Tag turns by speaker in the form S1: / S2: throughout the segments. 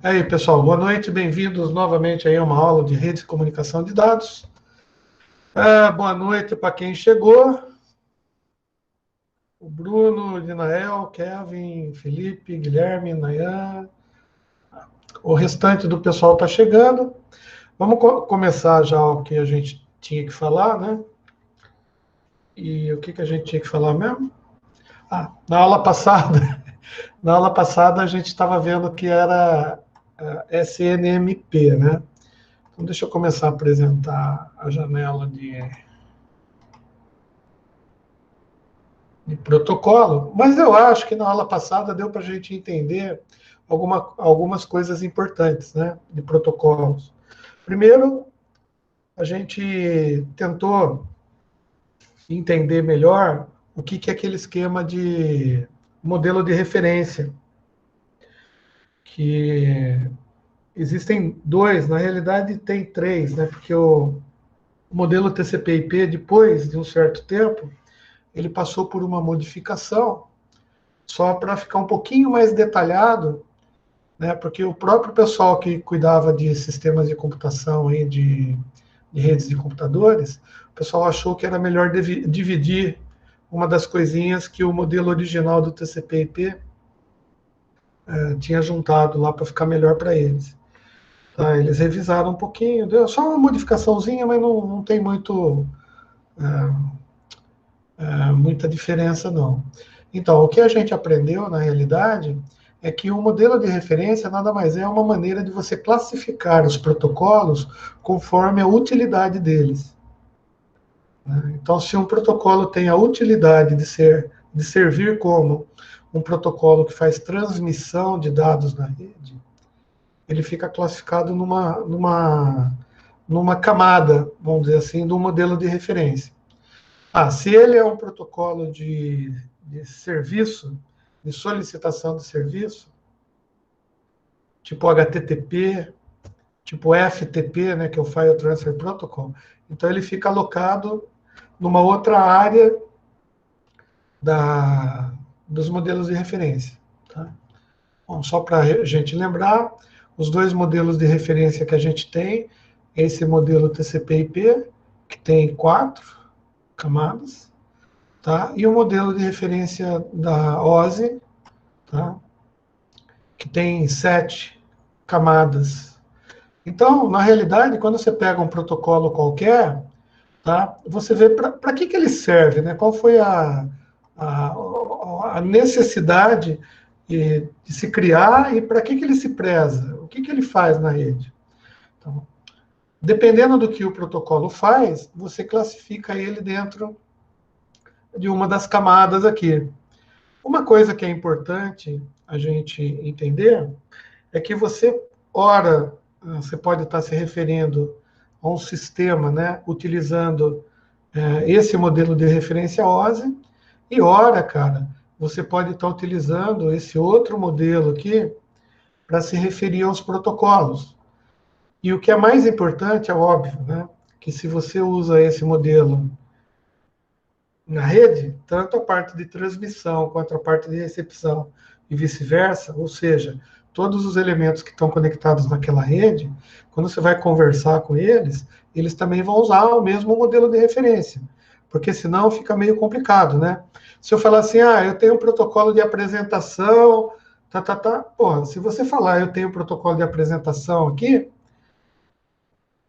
S1: Aí, pessoal, boa noite, bem-vindos novamente aí a uma aula de rede de comunicação de dados. Boa noite para quem chegou. O Bruno, Dinael, Kevin, Felipe, Guilherme, Nayan. O restante do pessoal está chegando. Vamos começar já o que a gente tinha que falar, né? E o que a gente tinha que falar mesmo? Na aula passada, na aula passada a gente estava vendo que era SNMP, né? Então, deixa eu começar a apresentar a janela de protocolo, mas eu acho que na aula passada deu para a gente entender algumas coisas importantes, né, de protocolos. Primeiro, a gente tentou entender melhor o que é aquele esquema de modelo de referência, que existem dois, na realidade tem três, né, porque o modelo TCP/IP, depois de um certo tempo, ele passou por uma modificação, só para ficar um pouquinho mais detalhado, né, porque o próprio pessoal que cuidava de sistemas de computação, aí, de redes de computadores, o pessoal achou que era melhor dividir uma das coisinhas que o modelo original do TCP/IP tinha juntado lá para ficar melhor para eles. Tá, eles revisaram um pouquinho, deu só uma modificaçãozinha, mas não tem muita diferença, não. Então, o que a gente aprendeu, na realidade, é que o modelo de referência nada mais é uma maneira de você classificar os protocolos conforme a utilidade deles. Então, se um protocolo tem a utilidade de servir como um protocolo que faz transmissão de dados na rede, ele fica classificado numa camada, vamos dizer assim, do modelo de referência. Se ele é um protocolo de serviço, de solicitação de serviço, tipo HTTP, tipo FTP, né, que é o File Transfer Protocol, então ele fica alocado numa outra área dos modelos de referência. Tá? Bom, só para a gente lembrar, os dois modelos de referência que a gente tem, esse modelo TCP/IP, que tem 4 camadas, tá? E o modelo de referência da OSI, tá? Que tem 7 camadas. Então, na realidade, quando você pega um protocolo qualquer, tá? Você vê para que ele serve, né? Qual foi a necessidade de se criar e para que ele se preza, o que ele faz na rede. Então, dependendo do que o protocolo faz, você classifica ele dentro de uma das camadas aqui. Uma coisa que é importante a gente entender é que você pode estar se referindo a um sistema, né, utilizando esse modelo de referência OSI, e ora, cara, você pode estar utilizando esse outro modelo aqui para se referir aos protocolos. E o que é mais importante, é óbvio, né, que se você usa esse modelo na rede, tanto a parte de transmissão quanto a parte de recepção e vice-versa, ou seja, todos os elementos que estão conectados naquela rede, quando você vai conversar com eles, eles também vão usar o mesmo modelo de referência, porque senão fica meio complicado, né? Se eu falar assim, eu tenho um protocolo de apresentação, porra, se você falar, eu tenho um protocolo de apresentação aqui,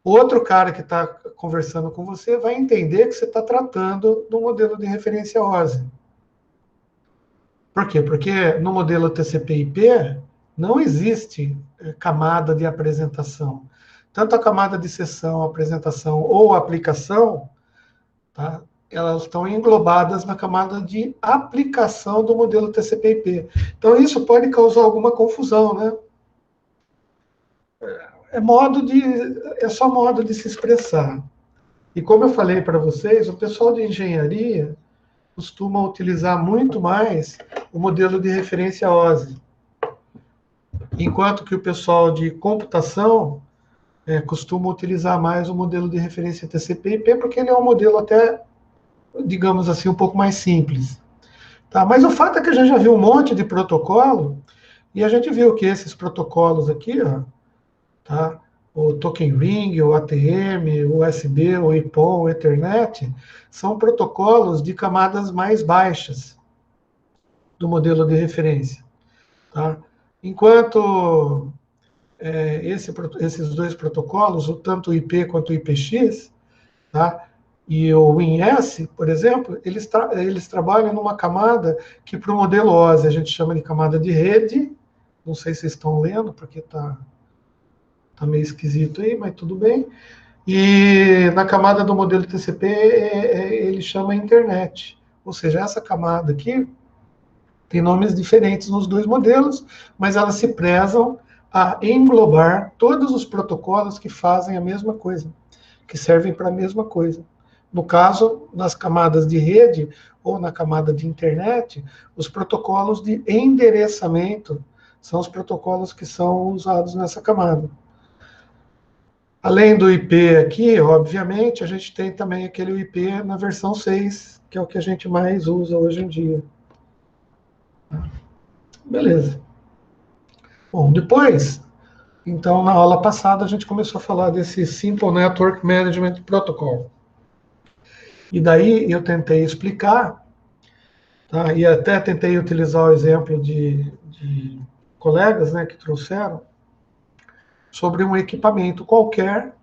S1: o outro cara que está conversando com você vai entender que você está tratando do modelo de referência OSI. Por quê? Porque no modelo TCP/IP não existe camada de apresentação. Tanto a camada de sessão, apresentação ou aplicação, tá? Elas estão englobadas na camada de aplicação do modelo TCP/IP. Então isso pode causar alguma confusão, né? É só modo de se expressar. E como eu falei para vocês, o pessoal de engenharia costuma utilizar muito mais o modelo de referência OSI, enquanto que o pessoal de computação costuma utilizar mais o modelo de referência TCP/IP, porque ele é um modelo até, digamos assim, um pouco mais simples. Tá? Mas o fato é que a gente já viu um monte de protocolo E a gente viu que esses protocolos aqui, ó, tá? O Token Ring, o ATM, o USB, o EPON, o Ethernet, são protocolos de camadas mais baixas do modelo de referência. Tá? Enquanto esses dois protocolos, tanto o IP quanto o IPX, tá? E o WinS, por exemplo, eles trabalham numa camada que para o modelo OSI a gente chama de camada de rede. Não sei se vocês estão lendo, porque está meio esquisito aí, mas tudo bem. E na camada do modelo TCP ele chama internet. Ou seja, essa camada aqui tem nomes diferentes nos dois modelos, mas elas se prezam a englobar todos os protocolos que fazem a mesma coisa, que servem para a mesma coisa. No caso, nas camadas de rede ou na camada de internet, os protocolos de endereçamento são os protocolos que são usados nessa camada. Além do IP aqui, obviamente, a gente tem também aquele IP na versão 6, que é o que a gente mais usa hoje em dia. Beleza. Bom, depois, então, na aula passada, a gente começou a falar desse Simple Network Management Protocol. E daí eu tentei explicar, tá? E até tentei utilizar o exemplo de colegas, né, que trouxeram, sobre um equipamento qualquer,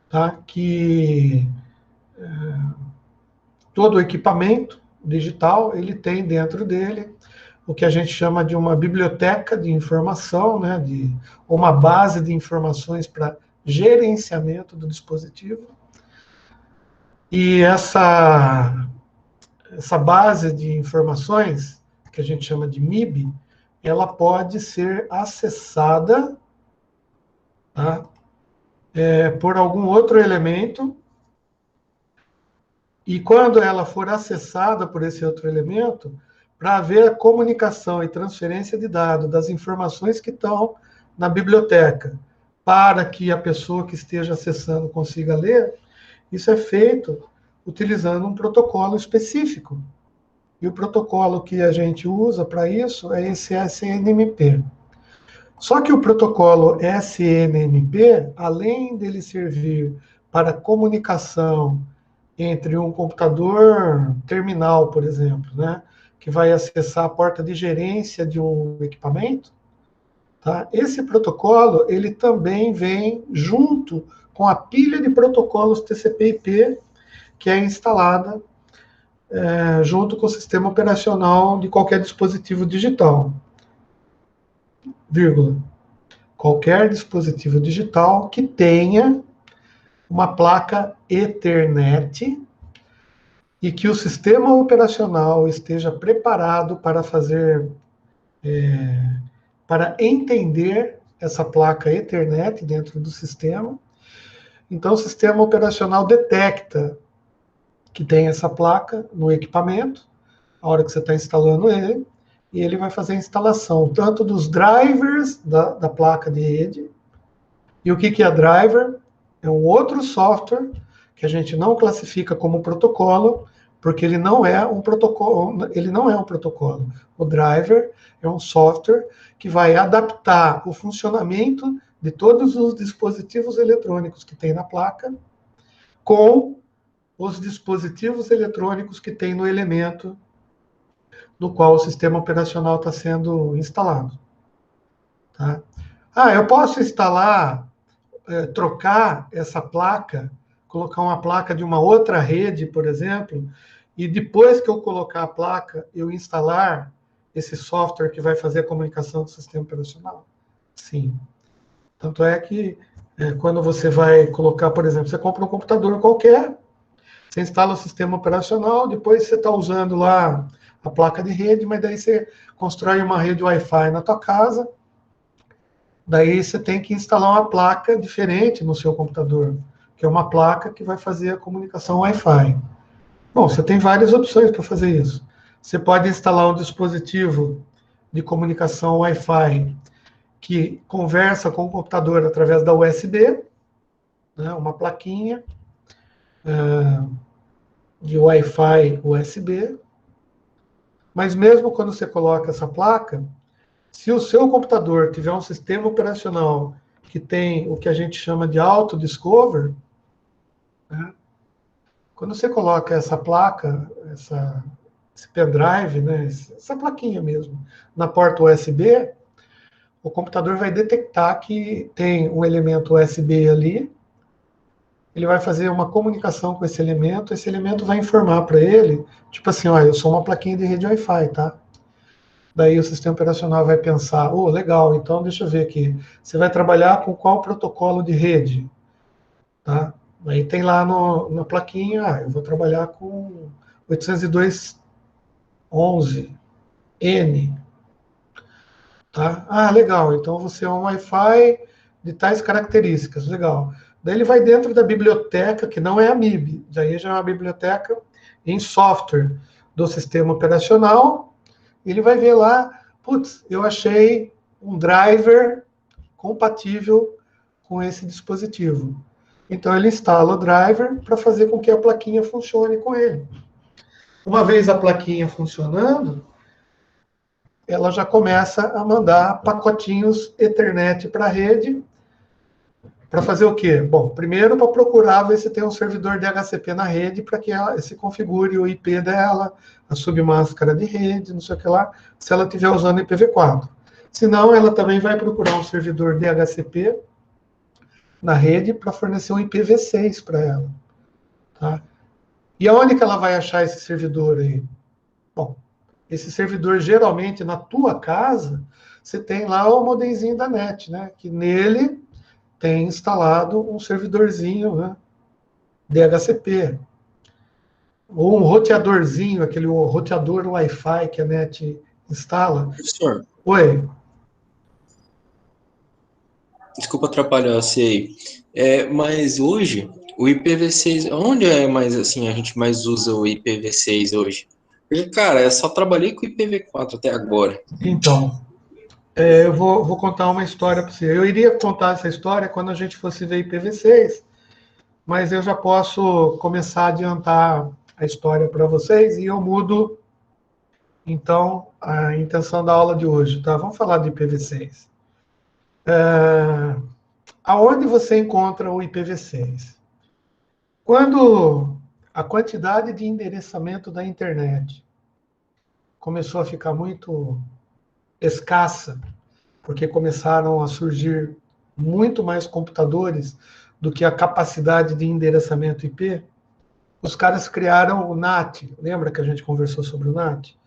S1: tá? Que todo equipamento digital, ele tem dentro dele o que a gente chama de uma biblioteca de informação, né, uma base de informações para gerenciamento do dispositivo. E essa base de informações, que a gente chama de MIB, ela pode ser acessada, tá, por algum outro elemento, e quando ela for acessada por esse outro elemento, para haver a comunicação e transferência de dados das informações que estão na biblioteca, para que a pessoa que esteja acessando consiga ler, isso é feito utilizando um protocolo específico. E o protocolo que a gente usa para isso é esse SNMP. Só que o protocolo SNMP, além dele servir para comunicação entre um computador terminal, por exemplo, né, que vai acessar a porta de gerência de um equipamento, tá? Esse protocolo ele também vem junto com a pilha de protocolos TCP/IP que é instalada junto com o sistema operacional de qualquer dispositivo digital. Vírgula. Qualquer dispositivo digital que tenha uma placa Ethernet e que o sistema operacional esteja preparado para fazer, para entender essa placa Ethernet dentro do sistema. Então, o sistema operacional detecta que tem essa placa no equipamento, a hora que você está instalando ele, e ele vai fazer a instalação tanto dos drivers da placa de rede. E o que é driver? É um outro software que a gente não classifica como protocolo, porque ele não é um protocolo. O driver é um software que vai adaptar o funcionamento de todos os dispositivos eletrônicos que tem na placa com os dispositivos eletrônicos que tem no elemento no qual o sistema operacional está sendo instalado. Tá? Eu posso instalar, trocar essa placa, colocar uma placa de uma outra rede, por exemplo, e depois que eu colocar a placa, eu instalar esse software que vai fazer a comunicação do sistema operacional? Sim. Tanto é que quando você vai colocar, por exemplo, você compra um computador qualquer, você instala o sistema operacional, depois você está usando lá a placa de rede, mas daí você constrói uma rede Wi-Fi na tua casa, daí você tem que instalar uma placa diferente no seu computador, que é uma placa que vai fazer a comunicação Wi-Fi. Bom, você tem várias opções para fazer isso. Você pode instalar um dispositivo de comunicação Wi-Fi que conversa com o computador através da USB, né, uma plaquinha de Wi-Fi USB. Mas mesmo quando você coloca essa placa, Se o seu computador tiver um sistema operacional que tem o que a gente chama de auto-discover, né? Quando você coloca essa placa, esse pendrive, né, essa plaquinha mesmo, na porta USB, o computador vai detectar que tem um elemento USB ali, ele vai fazer uma comunicação com esse elemento vai informar para ele, tipo assim, ó, eu sou uma plaquinha de rede Wi-Fi, tá? Daí o sistema operacional vai pensar, oh, legal, então deixa eu ver aqui, você vai trabalhar com qual protocolo de rede? Tá? Aí tem lá na plaquinha, eu vou trabalhar com 802.11n. Tá? Ah, legal, então você é um Wi-Fi de tais características, legal. Daí ele vai dentro da biblioteca, que não é a MIB, daí já é uma biblioteca em software do sistema operacional, e ele vai ver lá, putz, eu achei um driver compatível com esse dispositivo. Então ele instala o driver para fazer com que a plaquinha funcione com ele. Uma vez a plaquinha funcionando, ela já começa a mandar pacotinhos Ethernet para a rede, para fazer o quê? Bom, primeiro para procurar ver se tem um servidor DHCP na rede para que ela se configure o IP dela, a submáscara de rede, não sei o que lá, se ela estiver usando IPv4. Se não, ela também vai procurar um servidor DHCP na rede para fornecer um IPv6 para ela. Tá? E aonde que ela vai achar esse servidor aí? Bom, esse servidor, geralmente, na tua casa, você tem lá o modemzinho da NET, né? Que nele tem instalado um servidorzinho, né? DHCP. Ou um roteadorzinho, aquele roteador Wi-Fi que a NET instala.
S2: Professor,
S1: Oi.
S2: desculpa atrapalhar você aí. Mas hoje, o IPv6, onde é mais assim, a gente mais usa o IPv6 hoje? Porque, cara, eu só trabalhei com IPv4 até agora.
S1: Então, eu vou contar uma história para você. Eu iria contar essa história quando a gente fosse ver IPv6, mas eu já posso começar a adiantar a história para vocês e eu mudo, então, a intenção da aula de hoje, tá? Vamos falar de IPv6. Aonde você encontra o IPv6? Quando a quantidade de endereçamento da internet começou a ficar muito escassa, porque começaram a surgir muito mais computadores do que a capacidade de endereçamento IP, os caras criaram o NAT. Lembra que a gente conversou sobre o NAT?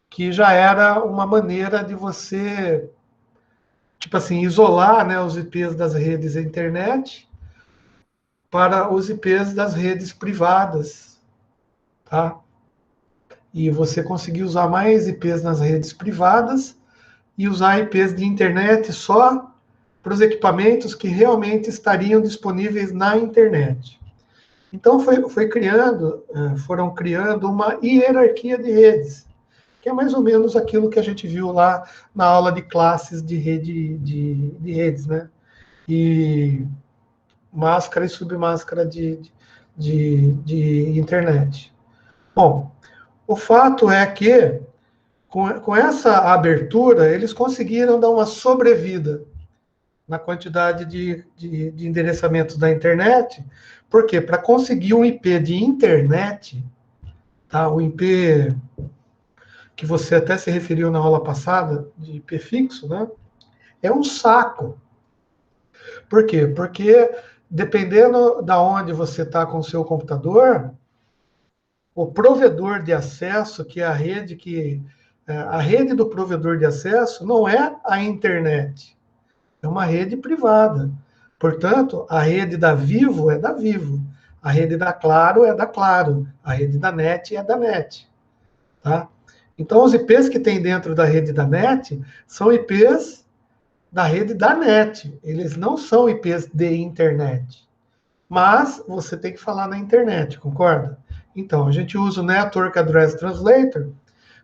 S1: Que já era uma maneira de você, tipo assim, isolar, né, os IPs das redes da internet para os IPs das redes privadas, tá? E você conseguir usar mais IPs nas redes privadas e usar IPs de internet só para os equipamentos que realmente estariam disponíveis na internet. Então foram criando uma hierarquia de redes, que é mais ou menos aquilo que a gente viu lá na aula de classes de redes, né? E máscara e submáscara de internet. Bom, o fato é que, com essa abertura, eles conseguiram dar uma sobrevida na quantidade de endereçamentos da internet. Por quê? Para conseguir um IP de internet, tá? O IP que você até se referiu na aula passada, de IP fixo, né? É um saco. Por quê? Porque dependendo da onde você está com o seu computador, o provedor de acesso, que é a rede do provedor de acesso não é a internet, é uma rede privada. Portanto, a rede da Vivo é da Vivo, a rede da Claro é da Claro, a rede da NET é da NET, tá? Então, os IPs que tem dentro da rede da NET são IPs da rede da NET, eles não são IPs de internet. Mas você tem que falar na internet, concorda? Então, a gente usa o Network Address Translator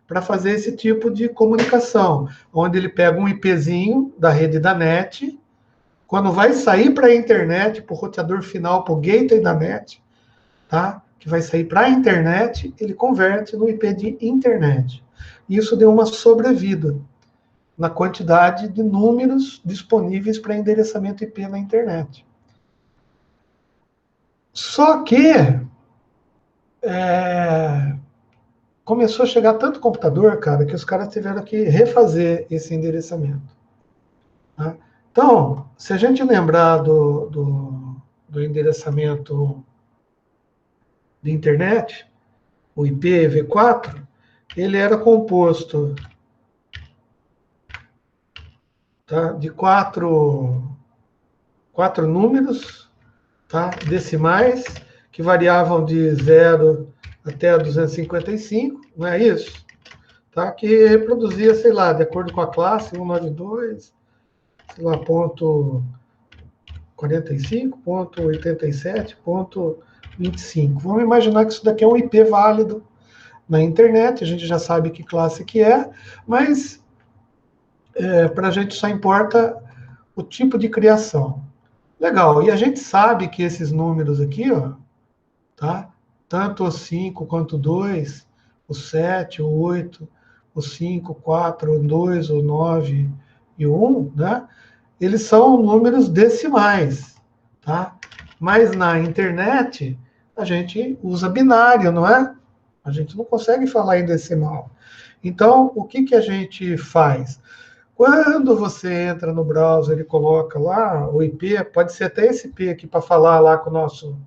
S1: para fazer esse tipo de comunicação, onde ele pega um IPzinho da rede da NET, quando vai sair para a internet, para o roteador final, para o gateway da NET, tá? Que vai sair para a internet, ele converte no IP de internet. Isso deu uma sobrevida. na quantidade de números disponíveis para endereçamento IP na internet. Só que começou a chegar tanto computador, cara, que os caras tiveram que refazer esse endereçamento. Tá? Então, se a gente lembrar do endereçamento de internet, o IPv4, ele era composto, tá, de quatro números, tá, decimais, que variavam de 0 até 255, não é isso? Tá, que reproduzia, sei lá, de acordo com a classe, 192, sei lá, ponto 45, ponto 87, ponto 25. Vamos imaginar que isso daqui é um IP válido na internet, a gente já sabe que classe que é, mas para a gente só importa o tipo de criação. Legal, e a gente sabe que esses números aqui, ó, tá? Tanto o 5 quanto o 2, o 7, o 8, o 5, 4, o 2, o 9 e o 1, né? Eles são números decimais, tá? Mas na internet, a gente usa binário, não é? A gente não consegue falar em decimal. Então, o que a gente faz? Quando você entra no browser e coloca lá o IP, pode ser até esse IP aqui para falar lá com o nosso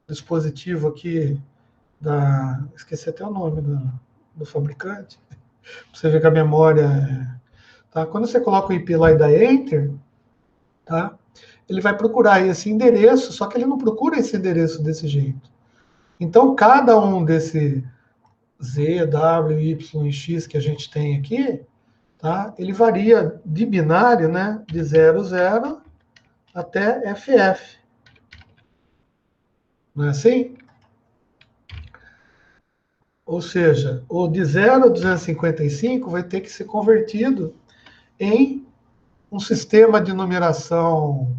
S1: dispositivo aqui esqueci até o nome do fabricante. Você vê que a memória... Tá? Quando você coloca o IP lá e dá Enter, tá? Ele vai procurar esse endereço, só que ele não procura esse endereço desse jeito. Então, cada um desse Z, W, Y e X que a gente tem aqui, tá? Ele varia de binário, né? De 00 até FF. Não é assim? Ou seja, o de 0 a 255 vai ter que ser convertido em um sistema de numeração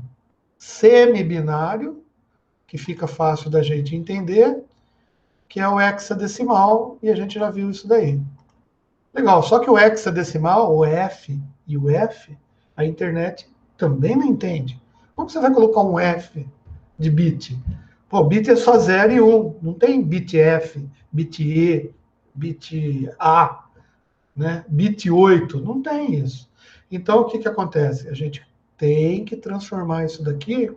S1: semi-binário, que fica fácil da gente entender, que é o hexadecimal, e a gente já viu isso daí. Legal, só que o hexadecimal, o F e o F, a internet também não entende. Como você vai colocar um F de bit? Pô, bit é só 0 e 1, não tem bit F, bit E, bit A, né? Bit 8, não tem isso. Então, o que acontece? A gente tem que transformar isso daqui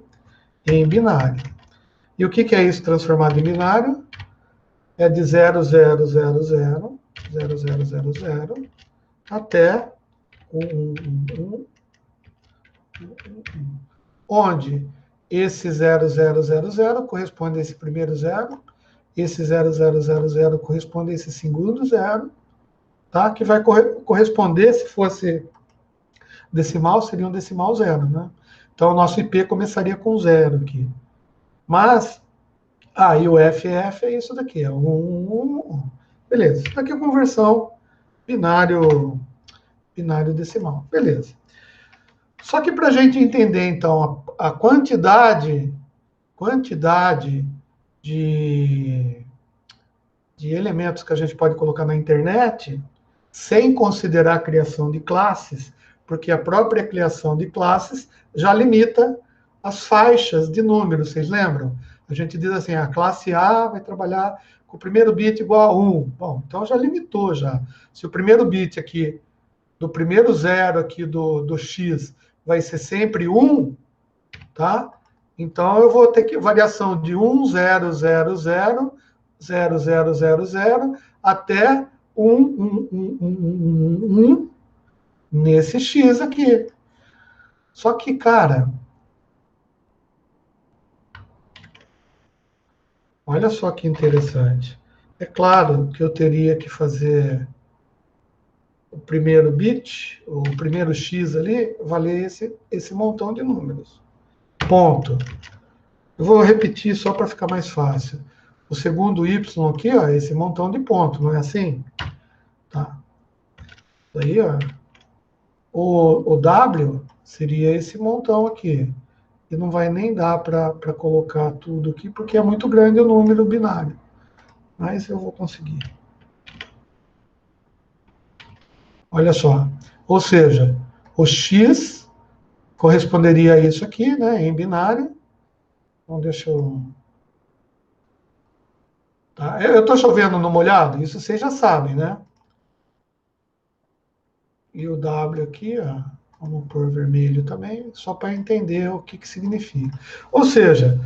S1: em binário. E o que é isso transformado em binário? É de 0000, até 1, onde esse 0000 corresponde a esse primeiro zero, esse 0000 corresponde a esse segundo zero, tá? Que vai corresponder, se fosse decimal, seria um decimal zero, né? Então, o nosso IP começaria com 0 aqui. Mas, e o FF é isso daqui, é 1. Beleza, isso daqui é conversão binário decimal. Beleza. Só que para a gente entender, então, a quantidade de elementos que a gente pode colocar na internet, sem considerar a criação de classes, porque a própria criação de classes já limita as faixas de números, vocês lembram? A gente diz assim, a classe A vai trabalhar com o primeiro bit igual a 1. Bom, então já limitou já. Se o primeiro bit aqui, do primeiro zero aqui do X, vai ser sempre 1, tá? Então eu vou ter que variação de 1, 0, 0, 0, 0, 0, 0, 0, até 1, 1, 1, 1, 1, 1, nesse X aqui. Só que, cara, olha só que interessante. É claro que eu teria que fazer o primeiro bit, o primeiro X ali, valer esse montão de números. Ponto. Eu vou repetir só para ficar mais fácil. O segundo Y aqui, ó, esse montão de ponto, não é assim? Tá. Daí, ó, o W seria esse montão aqui. E não vai nem dar para colocar tudo aqui, porque é muito grande o número binário. Mas eu vou conseguir. Olha só. Ou seja, o X corresponderia a isso aqui, né, em binário. Então, deixa eu... Tá? Eu estou chovendo no molhado? Isso vocês já sabem, né? E o W aqui, ó, vamos pôr vermelho também, só para entender o que significa. Ou seja,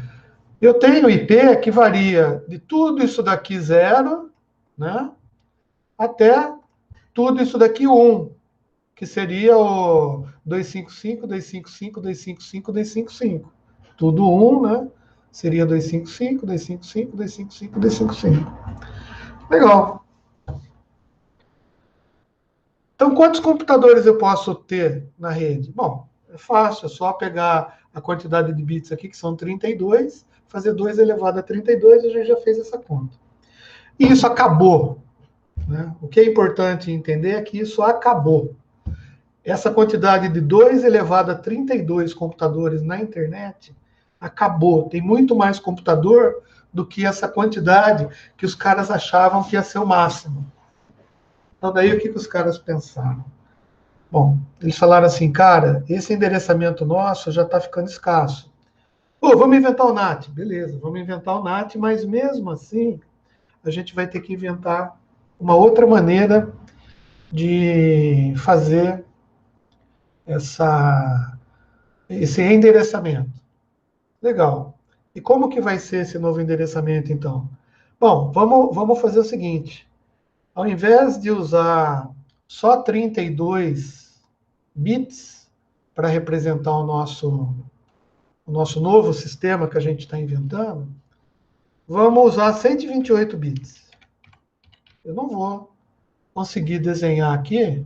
S1: eu tenho IP que varia de tudo isso daqui 0, né, até tudo isso daqui 1, que seria o 255, 255, 255, 255. Tudo 1, né? Seria 255, 255, 255, 255. Legal. Então, quantos computadores eu posso ter na rede? Bom, é fácil, é só pegar a quantidade de bits aqui, que são 32, fazer 2 elevado a 32, a gente já fez essa conta. E isso acabou, né? O que é importante entender é que isso acabou. Essa quantidade de 2 elevado a 32 computadores na internet acabou. Tem muito mais computador do que essa quantidade que os caras achavam que ia ser o máximo. Então, daí o que os caras pensaram? Bom, eles falaram assim, cara, esse endereçamento nosso já está ficando escasso. Pô, vamos inventar o NAT. Beleza, vamos inventar o NAT, mas mesmo assim, a gente vai ter que inventar uma outra maneira de fazer esse endereçamento. Legal. E como que vai ser esse novo endereçamento, então? Bom, vamos fazer o seguinte. Ao invés de usar só 32 bits para representar o nosso novo sistema que a gente está inventando, vamos usar 128 bits. Eu não vou conseguir desenhar aqui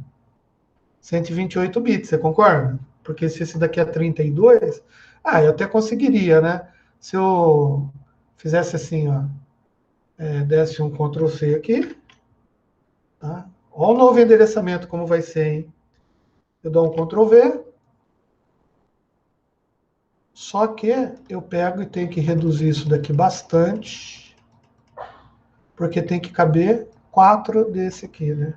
S1: 128 bits, você concorda? Porque se esse daqui é 32, eu até conseguiria, né? Se eu fizesse assim, ó, desse um Ctrl C aqui, tá? Olha o novo endereçamento como vai ser, hein? Eu dou um Ctrl V, só que eu pego e tenho que reduzir isso daqui bastante, porque tem que caber 4 desse aqui, né?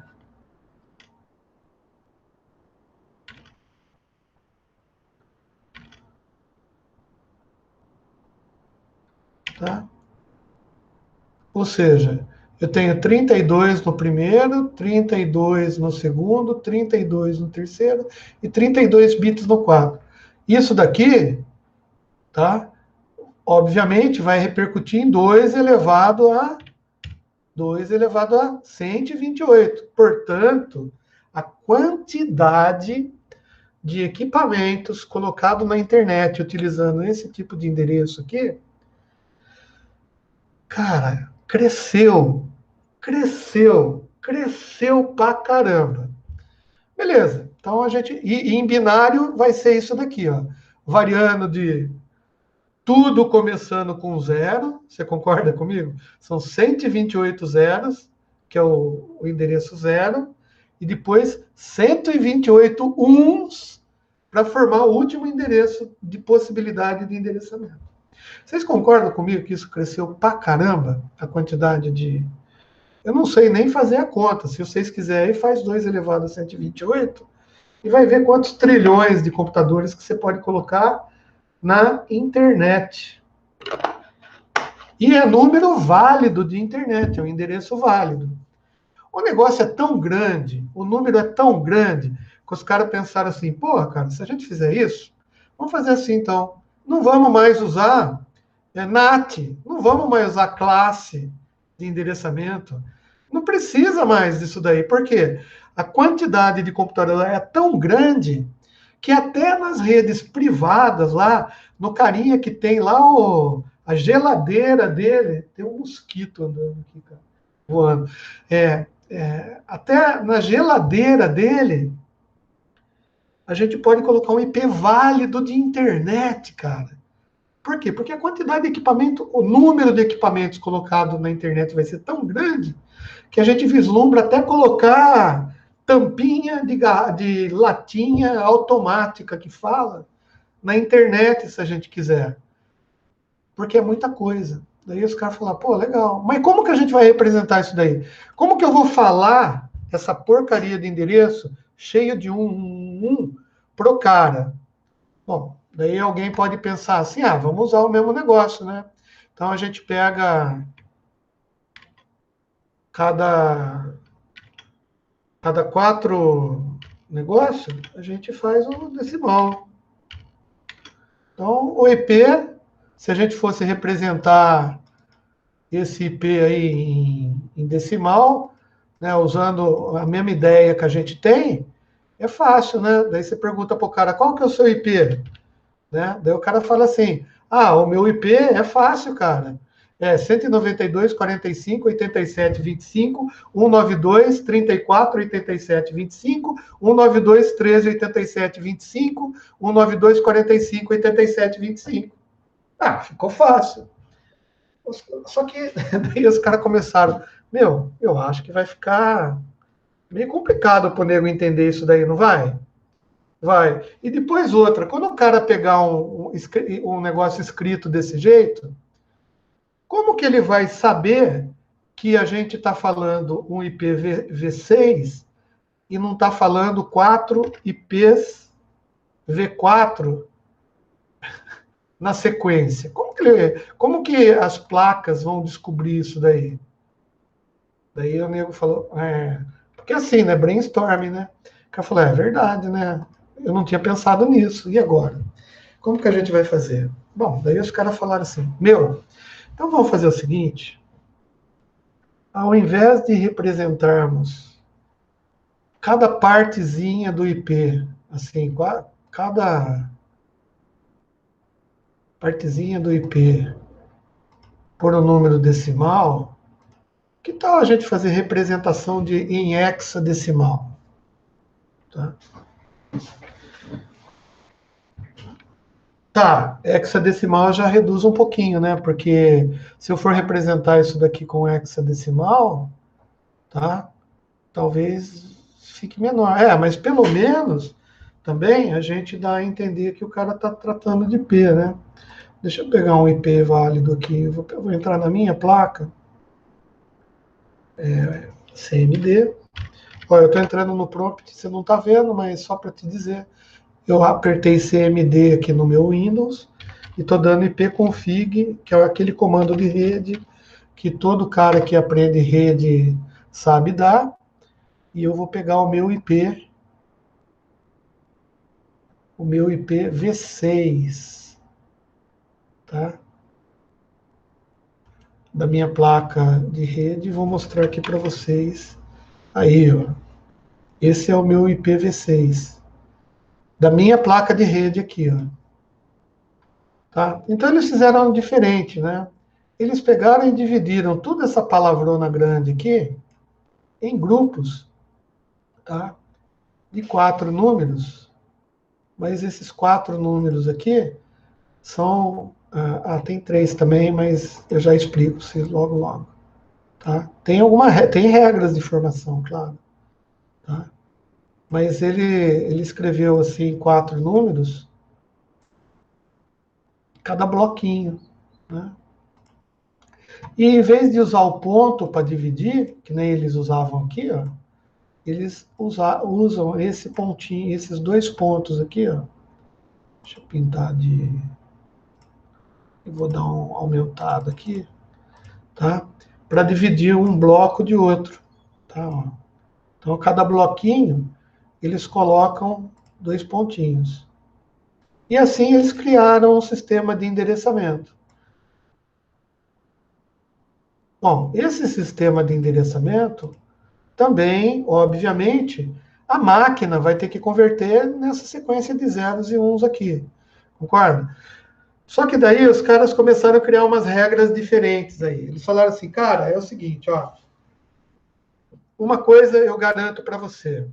S1: Tá? Ou seja, eu tenho 32 no primeiro, 32 no segundo, 32 no terceiro e 32 bits no quarto. Isso daqui, tá? Obviamente, vai repercutir em 2 elevado a 128. Portanto, a quantidade de equipamentos colocado na internet utilizando esse tipo de endereço aqui, cara, cresceu pra caramba. Beleza, então a gente... E em binário vai ser isso daqui, ó. Variando de tudo começando com 0, você concorda comigo? São 128 zeros, que é o endereço 0, e depois 128 uns para formar o último endereço de possibilidade de endereçamento. Vocês concordam comigo que isso cresceu pra caramba, a quantidade de... Eu não sei nem fazer a conta. Se vocês quiserem, faz 2 elevado a 128 e vai ver quantos trilhões de computadores que você pode colocar na internet. E é número válido de internet, é um endereço válido. O negócio é tão grande, o número é tão grande, que os caras pensaram assim, porra, cara, se a gente fizer isso, vamos fazer assim então. Não vamos mais usar NAT, não vamos mais usar classe de endereçamento. Não precisa mais disso daí. Por quê? A quantidade de computador é tão grande que até nas redes privadas lá, no carinha que tem lá a geladeira dele, tem um mosquito andando aqui, cara, voando. Até na geladeira dele, a gente pode colocar um IP válido de internet, cara. Por quê? Porque a quantidade de equipamento, o número de equipamentos colocados na internet vai ser tão grande que a gente vislumbra até colocar tampinha de latinha automática que fala na internet, se a gente quiser. Porque é muita coisa. Daí os caras falam, pô, legal. Mas como que a gente vai representar isso daí? Como que eu vou falar essa porcaria de endereço cheio de 111 pro cara. Bom, daí alguém pode pensar assim, vamos usar o mesmo negócio, né? Então a gente pega cada 4 negócios, a gente faz um decimal. Então, o IP, se a gente fosse representar esse IP aí em decimal, né, usando a mesma ideia que a gente tem, é fácil, né? Daí você pergunta para o cara, qual que é o seu IP? Né? Daí o cara fala assim, o meu IP é fácil, cara. É 192, 45, 87, 25, 192, 34, 87, 25, 192, 13, 87, 25, 192, 45, 87, 25. Ficou fácil. Só que daí os caras começaram, eu acho que vai ficar meio complicado para o nego entender isso daí, não vai? Vai. E depois outra, quando o cara pegar um negócio escrito desse jeito, como que ele vai saber que a gente está falando um IPv6 e não está falando 4 IPs V4 na sequência? Como que as placas vão descobrir isso daí? Daí o nego falou, porque assim, né, brainstorming, né? O cara falou, é verdade, né? Eu não tinha pensado nisso, e agora? Como que a gente vai fazer? Bom, daí os caras falaram assim, então vamos fazer o seguinte, ao invés de representarmos cada partezinha do IP, assim, cada partezinha do IP por um número decimal, que tal a gente fazer representação em hexadecimal? Tá? Hexadecimal já reduz um pouquinho, né? Porque se eu for representar isso daqui com hexadecimal, tá? Talvez fique menor. Mas pelo menos também a gente dá a entender que o cara está tratando de IP, né? Deixa eu pegar um IP válido aqui. Vou entrar na minha placa. CMD. Olha, eu estou entrando no prompt, você não está vendo, mas só para te dizer. Eu apertei CMD aqui no meu Windows e estou dando ipconfig, que é aquele comando de rede que todo cara que aprende rede sabe dar. E eu vou pegar o meu IP V6, tá? Da minha placa de rede, vou mostrar aqui para vocês. Aí, ó. Esse é o meu IPv6 da minha placa de rede aqui, ó. Tá? Então eles fizeram diferente, né? Eles pegaram e dividiram toda essa palavrona grande aqui em grupos, tá? De 4 números, mas esses 4 números aqui são... tem 3 também, mas eu já explico logo logo. Tá? Tem regras de formação, claro. Tá? Mas ele escreveu assim 4 números, cada bloquinho. Né? E em vez de usar o ponto para dividir, que nem eles usavam aqui, ó, eles usam esse pontinho, esses 2 pontos aqui, ó. Deixa eu pintar de... Eu vou dar um aumentado aqui, tá? Para dividir um bloco de outro, tá? Ó. Então, cada bloquinho, eles colocam 2 pontinhos. E assim eles criaram um sistema de endereçamento. Bom, esse sistema de endereçamento também, obviamente, a máquina vai ter que converter nessa sequência de zeros e uns aqui. Concorda? Só que daí os caras começaram a criar umas regras diferentes aí. Eles falaram assim, cara, é o seguinte, ó. Uma coisa eu garanto para você.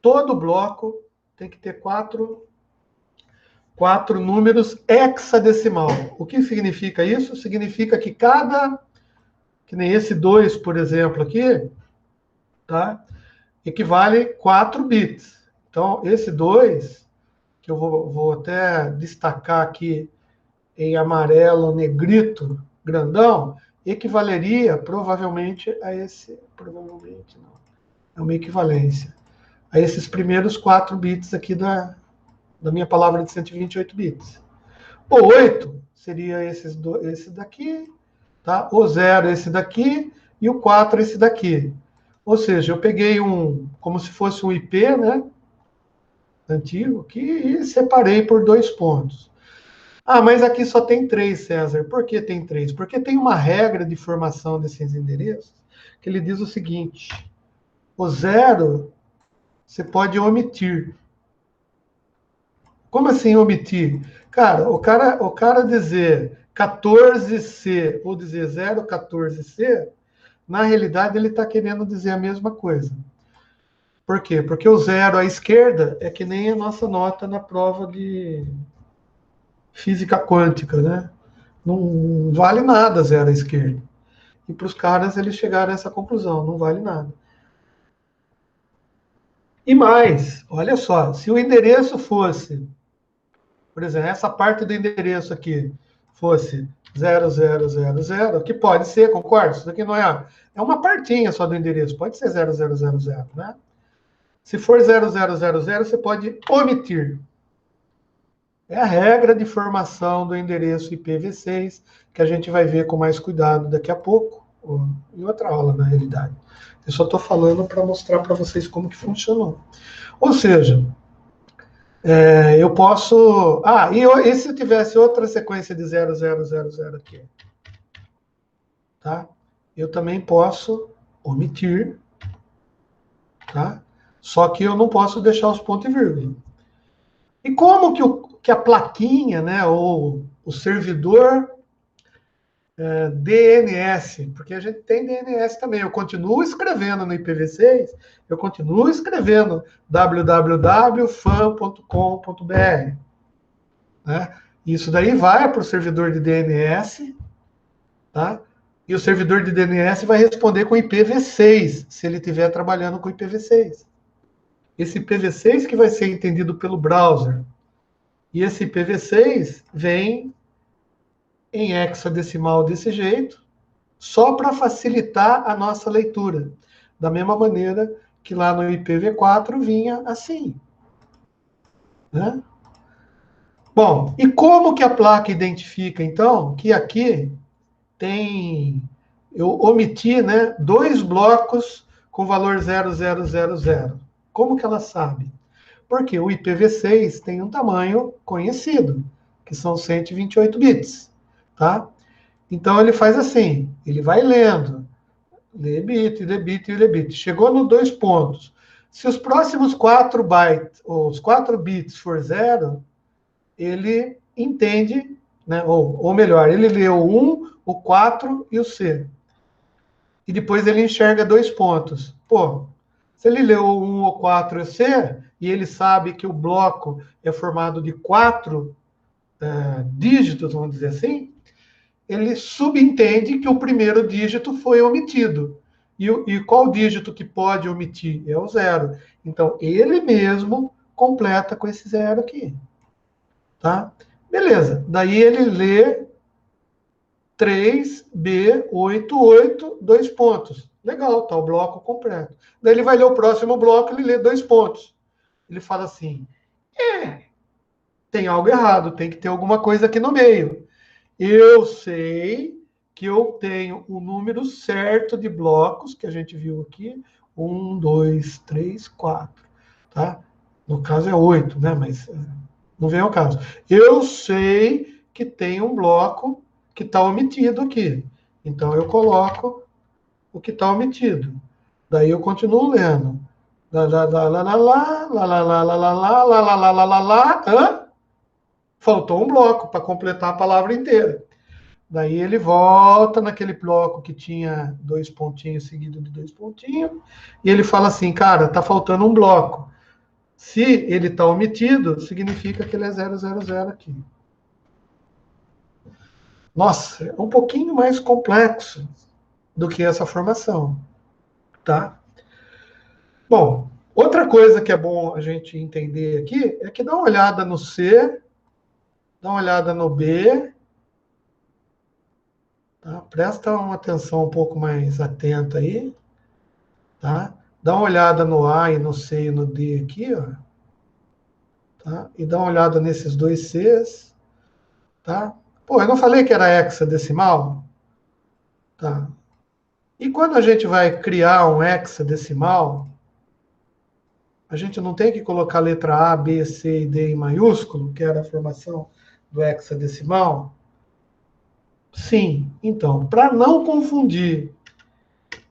S1: Todo bloco tem que ter 4 números hexadecimal. O que significa isso? Significa que que nem esse 2, por exemplo, aqui, tá? Equivale 4 bits. Então, esse 2, que eu vou até destacar aqui em amarelo, negrito, grandão, equivaleria provavelmente a esse... Provavelmente não. É uma equivalência. A esses primeiros 4 bits aqui da minha palavra de 128 bits. O 8 seria esse daqui, tá? O 0 esse daqui e o 4 esse daqui. Ou seja, eu peguei como se fosse um IP, né? Antigo aqui e separei por 2 pontos. Ah, mas aqui só tem 3, César. Por que tem 3? Porque tem uma regra de formação desses endereços que ele diz o seguinte: o 0 você pode omitir. Como assim omitir? Cara, o cara dizer 14C ou dizer 014C, na realidade ele está querendo dizer a mesma coisa. Por quê? Porque o 0 à esquerda é que nem a nossa nota na prova de física quântica, né? Não vale nada 0 à esquerda. E para os caras eles chegaram a essa conclusão, não vale nada. E mais, olha só, se o endereço fosse, por exemplo, essa parte do endereço aqui fosse 0000, que pode ser, concorda? Isso daqui não é uma partinha só do endereço, pode ser 0000, né? Se for 0000, você pode omitir. É a regra de formação do endereço IPv6, que a gente vai ver com mais cuidado daqui a pouco, ou em outra aula, na realidade. Eu só estou falando para mostrar para vocês como que funcionou. Ou seja, eu posso... e se eu tivesse outra sequência de 0000 aqui? Tá? Eu também posso omitir, tá? Só que eu não posso deixar os pontos e vírgula. E como que a plaquinha, né, ou o servidor DNS, porque a gente tem DNS também, eu continuo escrevendo no IPv6, eu continuo escrevendo www.fan.com.br, né? Isso daí vai para o servidor de DNS, tá? E o servidor de DNS vai responder com IPv6, se ele estiver trabalhando com IPv6. Esse IPv6 que vai ser entendido pelo browser. E esse IPv6 vem em hexadecimal desse jeito, só para facilitar a nossa leitura. Da mesma maneira que lá no IPv4 vinha assim. Né? Bom, e como que a placa identifica, então, que aqui tem... Eu omiti, né, 2 blocos com valor 0000. Como que ela sabe? Porque o IPv6 tem um tamanho conhecido, que são 128 bits. Tá? Então ele faz assim, ele vai lendo, lê bit, lê bit, lê bit. Chegou no 2 pontos. Se os próximos 4 bytes, ou os 4 bits for 0, ele entende, né, ou melhor, ele lê o 1, o 4 e o C. E depois ele enxerga 2 pontos. Pô, se ele leu o 1, o 4 e o C, e ele sabe que o bloco é formado de 4 dígitos, vamos dizer assim, ele subentende que o primeiro dígito foi omitido. E qual dígito que pode omitir? É o 0. Então, ele mesmo completa com esse 0 aqui. Tá? Beleza. Daí ele lê 3B88, 2 pontos. Legal, tá o bloco completo. Daí ele vai ler o próximo bloco, ele lê 2 pontos. Ele fala assim, tem algo errado, tem que ter alguma coisa aqui no meio. Eu sei que eu tenho o número certo de blocos, que a gente viu aqui, 1, 2, 3, 4, tá? No caso é 8, né? Mas não vem ao caso. Eu sei que tem um bloco que está omitido aqui. Então, eu coloco o que está omitido. Daí eu continuo lendo. Lá, lá, lá, lá, lá, lá, lá, lá, lá, lá, lá, lá, lá, lá, lá, lá, lá, lá. Faltou um bloco para completar a palavra inteira. Daí ele volta naquele bloco que tinha 2 pontinhos seguido de 2 pontinhos, e ele fala assim, cara, tá faltando um bloco. Se ele está omitido, significa que ele é 000 aqui. Nossa, é um pouquinho mais complexo do que essa formação, tá? Bom, outra coisa que é bom a gente entender aqui é que dá uma olhada no C, dá uma olhada no B, Tá? Presta uma atenção um pouco mais atenta aí, tá? Dá uma olhada no A e no C e no D aqui, ó. Tá? E dá uma olhada nesses dois Cs, tá? Pô, eu não falei que era hexadecimal? Tá. E quando a gente vai criar um hexadecimal, a gente não tem que colocar a letra A, B, C e D em maiúsculo, que era a formação do hexadecimal? Sim. Então, para não confundir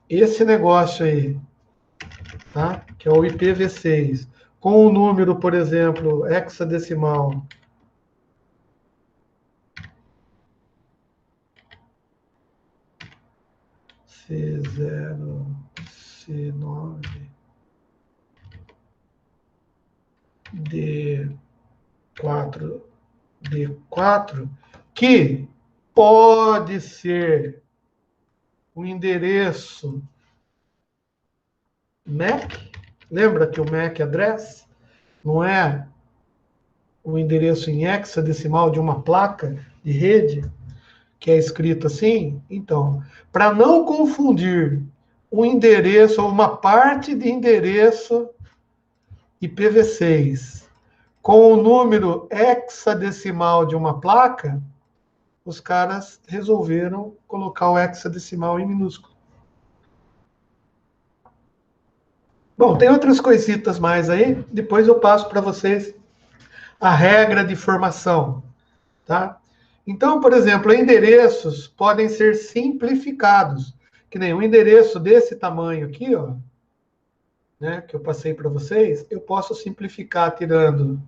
S1: esse negócio aí, tá? Que é o IPv6, com o número, por exemplo, hexadecimal C0, C9, D4, D4, que pode ser o endereço MAC. Lembra que o MAC address não é o endereço em hexadecimal de uma placa de rede, que é escrito assim? Então, para não confundir um endereço ou uma parte de endereço IPv6 com o número hexadecimal de uma placa, os caras resolveram colocar o hexadecimal em minúsculo. Bom, tem outras coisitas mais aí, depois eu passo para vocês a regra de formação, tá? Então, por exemplo, endereços podem ser simplificados, que nem um endereço desse tamanho aqui, ó, né, que eu passei para vocês, eu posso simplificar tirando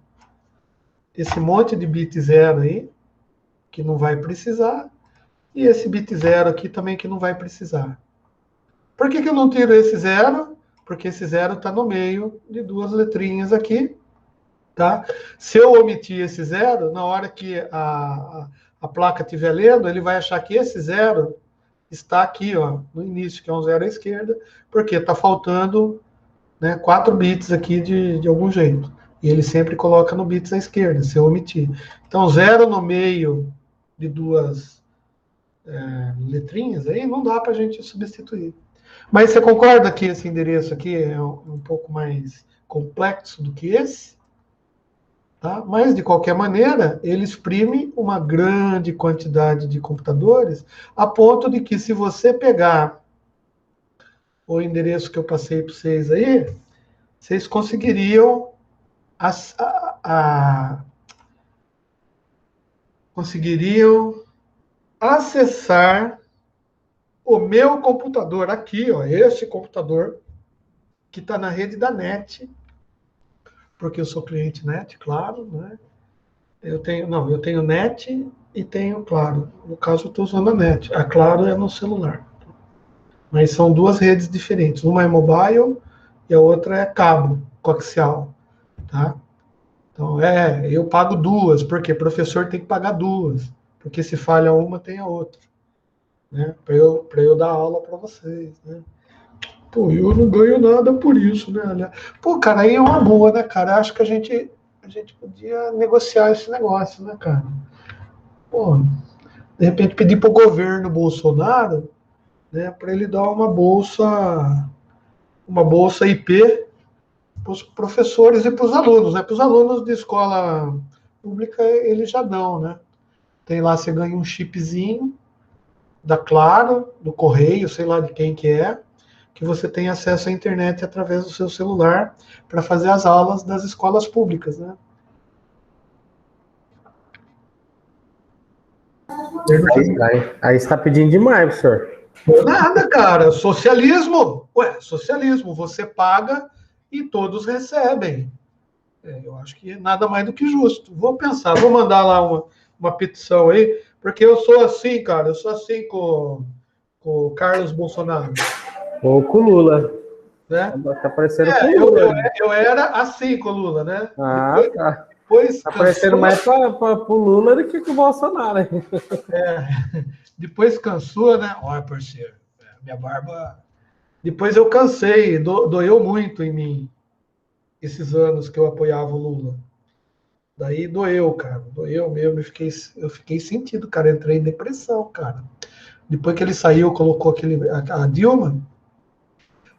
S1: esse monte de bit zero aí, que não vai precisar, e esse bit zero aqui também que não vai precisar. Por que eu não tiro esse zero? Porque esse zero está no meio de duas letrinhas aqui, tá? Se eu omitir esse zero, na hora que a placa estiver lendo, ele vai achar que esse zero está aqui, ó, no início, que é um zero à esquerda, porque está faltando, né, 4 bits aqui de algum jeito. E ele sempre coloca no bits à esquerda, se eu omitir. Então, zero no meio de duas letrinhas, aí não dá para a gente substituir. Mas você concorda que esse endereço aqui é um pouco mais complexo do que esse? Tá? Mas, de qualquer maneira, ele exprime uma grande quantidade de computadores, a ponto de que, se você pegar o endereço que eu passei para vocês aí, vocês conseguiriam, conseguiriam acessar o meu computador aqui, ó, esse computador, que está na rede da NET, porque eu sou cliente NET, claro, né? Eu tenho NET e tenho Claro. No caso, eu estou usando a NET. A Claro é no celular. Mas são duas redes diferentes. Uma é mobile e a outra é cabo coaxial, tá? Então, eu pago duas, porque professor tem que pagar duas, porque se falha uma, tem a outra, né? Para eu dar aula para vocês, né? Pô, eu não ganho nada por isso, né? Pô, cara, aí é uma boa, né, cara? Acho que a gente podia negociar esse negócio, né, cara? Pô, de repente pedir para o governo Bolsonaro, né, para ele dar uma bolsa IP para os professores e para os alunos, né? Para os alunos de escola pública, eles já dão, né? Tem lá, você ganha um chipzinho da Claro, do Correio, sei lá de quem que você tem acesso à internet através do seu celular para fazer as aulas das escolas públicas, né?
S3: Aí você está pedindo demais, professor.
S1: Nada, cara. Socialismo. Ué, socialismo. Você paga e todos recebem. Eu acho que nada mais do que justo. Vou pensar, vou mandar lá uma petição aí, porque eu sou assim, cara. Eu sou assim com o Carlos Bolsonaro.
S3: Ou com o Lula.
S1: Né?
S3: Tá parecendo com o Lula.
S1: Eu era assim com o Lula, né?
S3: Ah, tá.
S1: Depois
S3: tá parecendo mais para o Lula do que com o Bolsonaro.
S1: Depois cansou, né? Olha, parceiro, minha barba. Depois eu cansei, doeu muito em mim esses anos que eu apoiava o Lula. Daí doeu, cara. Doeu mesmo. Eu fiquei sentido, cara. Entrei em depressão, cara. Depois que ele saiu, colocou a Dilma,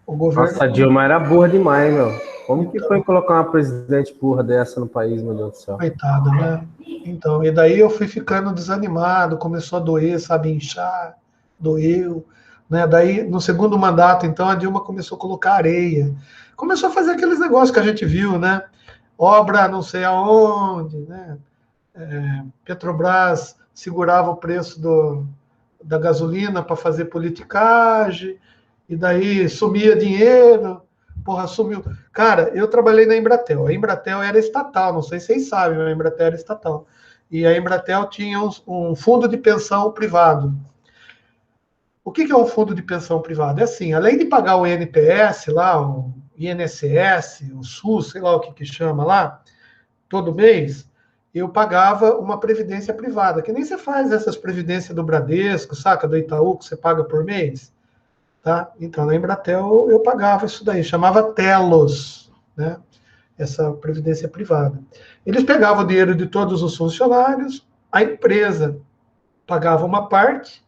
S1: o governo...
S3: Nossa, a Dilma era burra demais, meu. Como que foi colocar uma presidente burra dessa no país, meu Deus do céu?
S1: Coitada, né? Então, e daí eu fui ficando desanimado, começou a doer, sabe, inchar, doeu, né? Daí, no segundo mandato, então, a Dilma começou a colocar areia. Começou a fazer aqueles negócios que a gente viu, né? Obra não sei aonde, né? Petrobras segurava o preço da gasolina para fazer politicagem, e daí sumia dinheiro, porra, sumiu. Cara, eu trabalhei na Embratel. A Embratel era estatal, não sei se vocês sabem, mas a Embratel era estatal. E a Embratel tinha um fundo de pensão privado. O que é um fundo de pensão privado? É assim, além de pagar o INPS lá, o INSS, o SUS, sei lá o que chama lá, todo mês, eu pagava uma previdência privada, que nem você faz essas previdências do Bradesco, saca, do Itaú, que você paga por mês. Tá? Então, na Embratel, eu pagava isso daí, chamava Telos, né? Essa previdência privada. Eles pegavam o dinheiro de todos os funcionários, a empresa pagava uma parte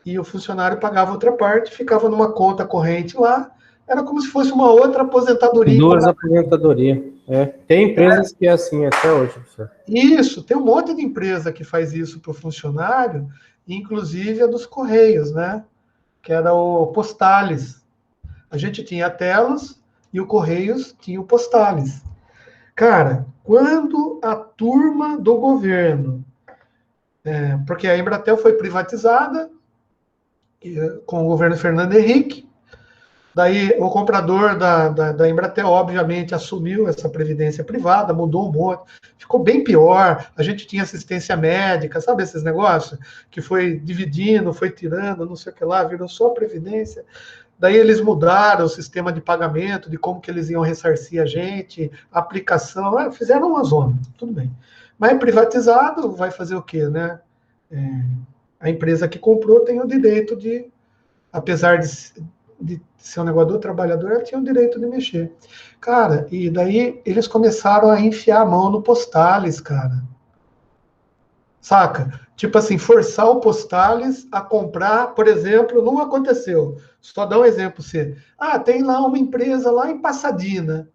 S1: e o funcionário pagava outra parte, ficava numa conta corrente lá, era como se fosse uma outra aposentadoria.
S3: Duas aposentadorias. É. Tem empresas que é assim até hoje, professor.
S1: Isso, tem um monte de empresa que faz isso para o funcionário, inclusive a dos Correios, né? Que era o Postales. A gente tinha a Telos e o Correios tinha o Postales. Cara, quando a turma do governo, porque a Embratel foi privatizada com o governo Fernando Henrique, daí o comprador da Embratel, obviamente, assumiu essa previdência privada, mudou um monte, ficou bem pior, a gente tinha assistência médica, sabe esses negócios? Que foi dividindo, foi tirando, não sei o que lá, virou só previdência. Daí eles mudaram o sistema de pagamento, de como que eles iam ressarcir a gente, a aplicação, fizeram uma zona, tudo bem. Mas privatizado, vai fazer o quê, né? A empresa que comprou tem o direito de, apesar de ser um negócio do trabalhador, ela tinha o direito de mexer. Cara, e daí eles começaram a enfiar a mão no Postales, cara. Saca? Tipo assim, forçar o Postales a comprar, por exemplo, não aconteceu. Só dá um exemplo, você. Tem lá uma empresa lá em Pasadena,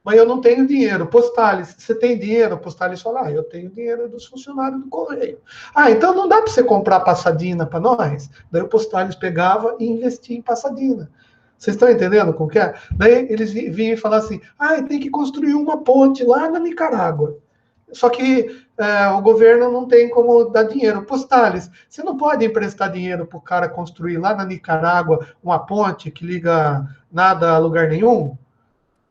S1: mas eu não tenho dinheiro. Postales, você tem dinheiro? O Postales fala, eu tenho dinheiro dos funcionários do Correio. Então não dá para você comprar Pasadena para nós? Daí o Postales pegava e investia em Pasadena. Vocês estão entendendo como que é? Daí eles vinham e falavam assim, tem que construir uma ponte lá na Nicarágua. Só que o governo não tem como dar dinheiro. Postales, você não pode emprestar dinheiro para o cara construir lá na Nicarágua uma ponte que liga nada a lugar nenhum?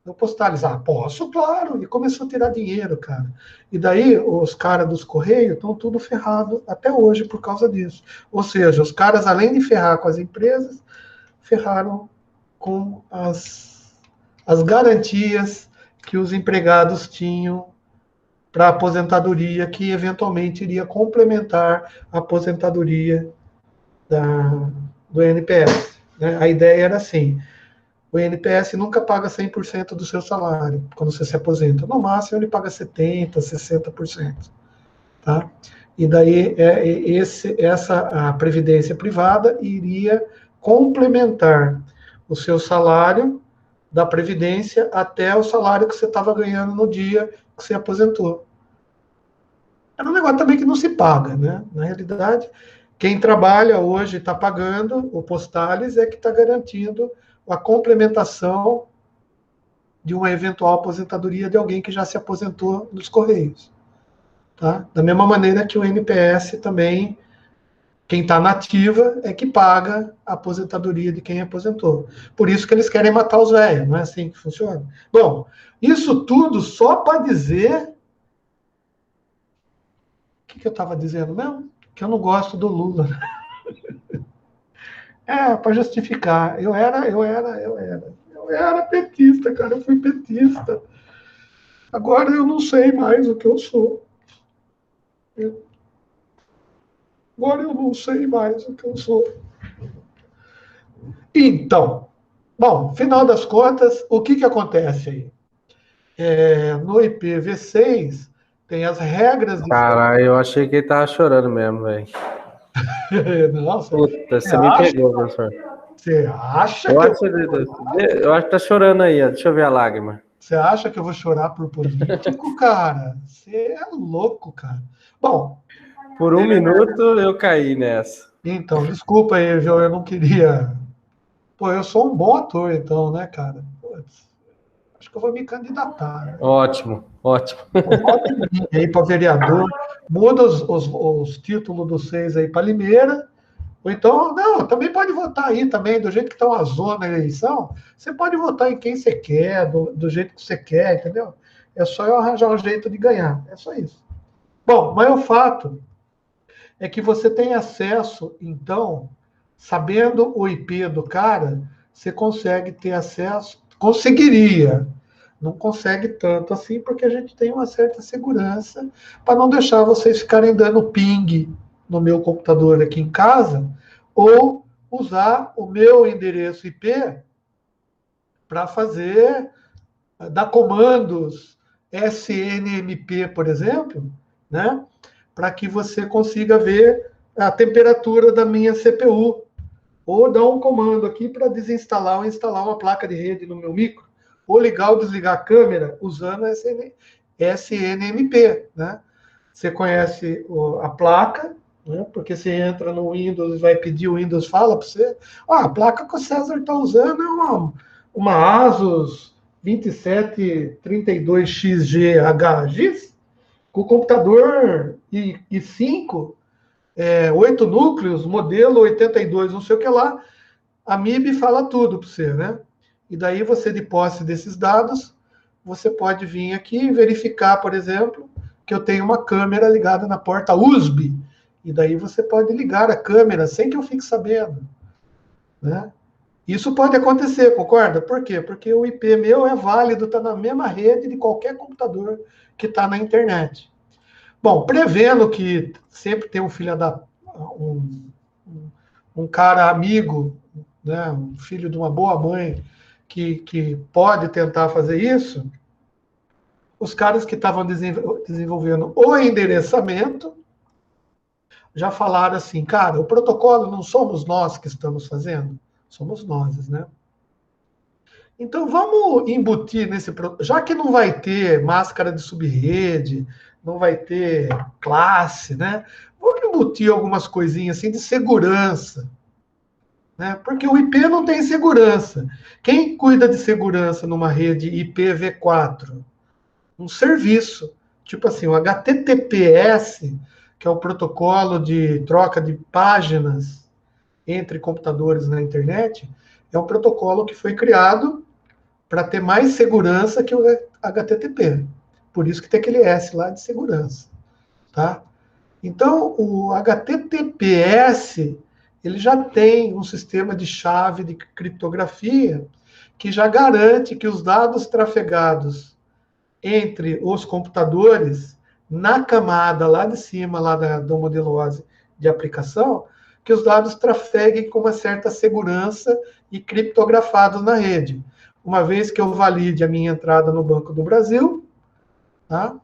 S1: O Postales, posso, claro. E começou a tirar dinheiro, cara. E daí os caras dos Correios estão tudo ferrado até hoje por causa disso. Ou seja, os caras, além de ferrar com as empresas, ferraram com as garantias que os empregados tinham para a aposentadoria, que eventualmente iria complementar a aposentadoria do INPS. Né? A ideia era assim, o INPS nunca paga 100% do seu salário quando você se aposenta. No máximo, ele paga 70%, 60%. Tá? E daí, a previdência privada iria complementar o seu salário da previdência até o salário que você estava ganhando no dia que você aposentou. É um negócio também que não se paga, né? Na realidade, quem trabalha hoje está pagando, o Postales é que está garantindo a complementação de uma eventual aposentadoria de alguém que já se aposentou nos Correios. Tá? Da mesma maneira que o INPS também, quem está na ativa é que paga a aposentadoria de quem aposentou. Por isso que eles querem matar os velhos, não é assim que funciona? Bom, isso tudo só para dizer... O que eu estava dizendo mesmo? Que eu não gosto do Lula. Para justificar. Eu era petista, cara. Eu fui petista. Agora eu não sei mais o que eu sou. Agora eu não sei mais o que eu sou. Então, bom, final das contas, o que acontece aí? No IPv6, tem as regras...
S3: Cara, eu achei que ele tava chorando mesmo, velho.
S1: Nossa,
S3: Puta, você me pegou, professor.
S1: você acha
S3: Eu
S1: que
S3: acho, eu acho que tá chorando aí, ó. Deixa eu ver a lágrima.
S1: você acha que eu vou chorar por político, cara? Você é louco, cara. Bom,
S3: Por um minuto eu caí nessa.
S1: então, desculpa aí, viu? Eu não queria. Pô, eu sou um bom ator, então, né, cara? Putz, acho que eu vou me candidatar, né?
S3: Ótimo, ótimo.
S1: Pô, vota em mim aí para vereador, muda os títulos dos 6 aí para Limeira. Ou então, não, também pode votar aí também, do jeito que está uma zona a eleição, você pode votar em quem você quer, do jeito que você quer, entendeu? É só eu arranjar um jeito de ganhar, é só isso. Bom, mas o fato é que você tem acesso, então, sabendo o IP do cara, você consegue ter acesso, conseguiria, não consegue tanto assim, porque a gente tem uma certa segurança para não deixar vocês ficarem dando ping no meu computador aqui em casa, ou usar o meu endereço IP para fazer, dar comandos SNMP, por exemplo, né? Para que você consiga ver a temperatura da minha CPU. Ou dar um comando aqui para desinstalar ou instalar uma placa de rede no meu micro. Ou ligar ou desligar a câmera usando SNMP. Né? Você conhece a placa, né? Porque você entra no Windows e vai pedir o Windows fala para você. A placa que o César está usando é uma Asus 2732XGHX com computador i5, 8 núcleos, modelo 82, não sei o que lá, a MIB fala tudo para você, né? E daí você, de posse desses dados, você pode vir aqui e verificar, por exemplo, que eu tenho uma câmera ligada na porta USB. E daí você pode ligar a câmera sem que eu fique sabendo, né? Isso pode acontecer, concorda? Por quê? Porque o IP meu é válido, está na mesma rede de qualquer computador que está na internet. Bom, prevendo que sempre tem um filho da um cara amigo, né, um filho de uma boa mãe que pode tentar fazer isso, os caras que estavam desenvolvendo o endereçamento já falaram assim, cara, o protocolo não somos nós que estamos fazendo, somos nós, né? Então vamos embutir nesse, já que não vai ter máscara de subrede, não vai ter classe, né? Vamos embutir algumas coisinhas assim de segurança, né? Porque o IP não tem segurança. Quem cuida de segurança numa rede IPv4? Um serviço, tipo assim, o HTTPS, que é o protocolo de troca de páginas entre computadores na internet, é um protocolo que foi criado para ter mais segurança que o HTTP. Por isso que tem aquele S lá de segurança, tá? Então, o HTTPS, ele já tem um sistema de chave de criptografia que já garante que os dados trafegados entre os computadores na camada lá de cima, lá do modelo OSI de aplicação, que os dados trafeguem com uma certa segurança e criptografados na rede. Uma vez que eu valide a minha entrada no Banco do Brasil, tá?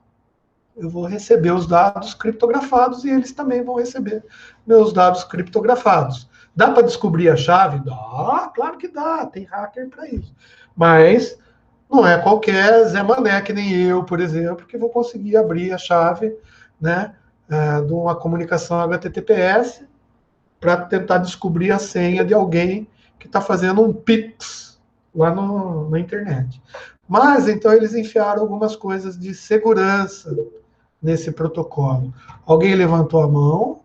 S1: Eu vou receber os dados criptografados e eles também vão receber meus dados criptografados. Dá para descobrir a chave? Dá, claro que dá, tem hacker para isso. Mas não é qualquer Zé Mané, que nem eu, por exemplo, que vou conseguir abrir a chave, né, de uma comunicação HTTPS para tentar descobrir a senha de alguém que está fazendo um Pix lá na internet. Mas, então, eles enfiaram algumas coisas de segurança nesse protocolo. Alguém levantou a mão?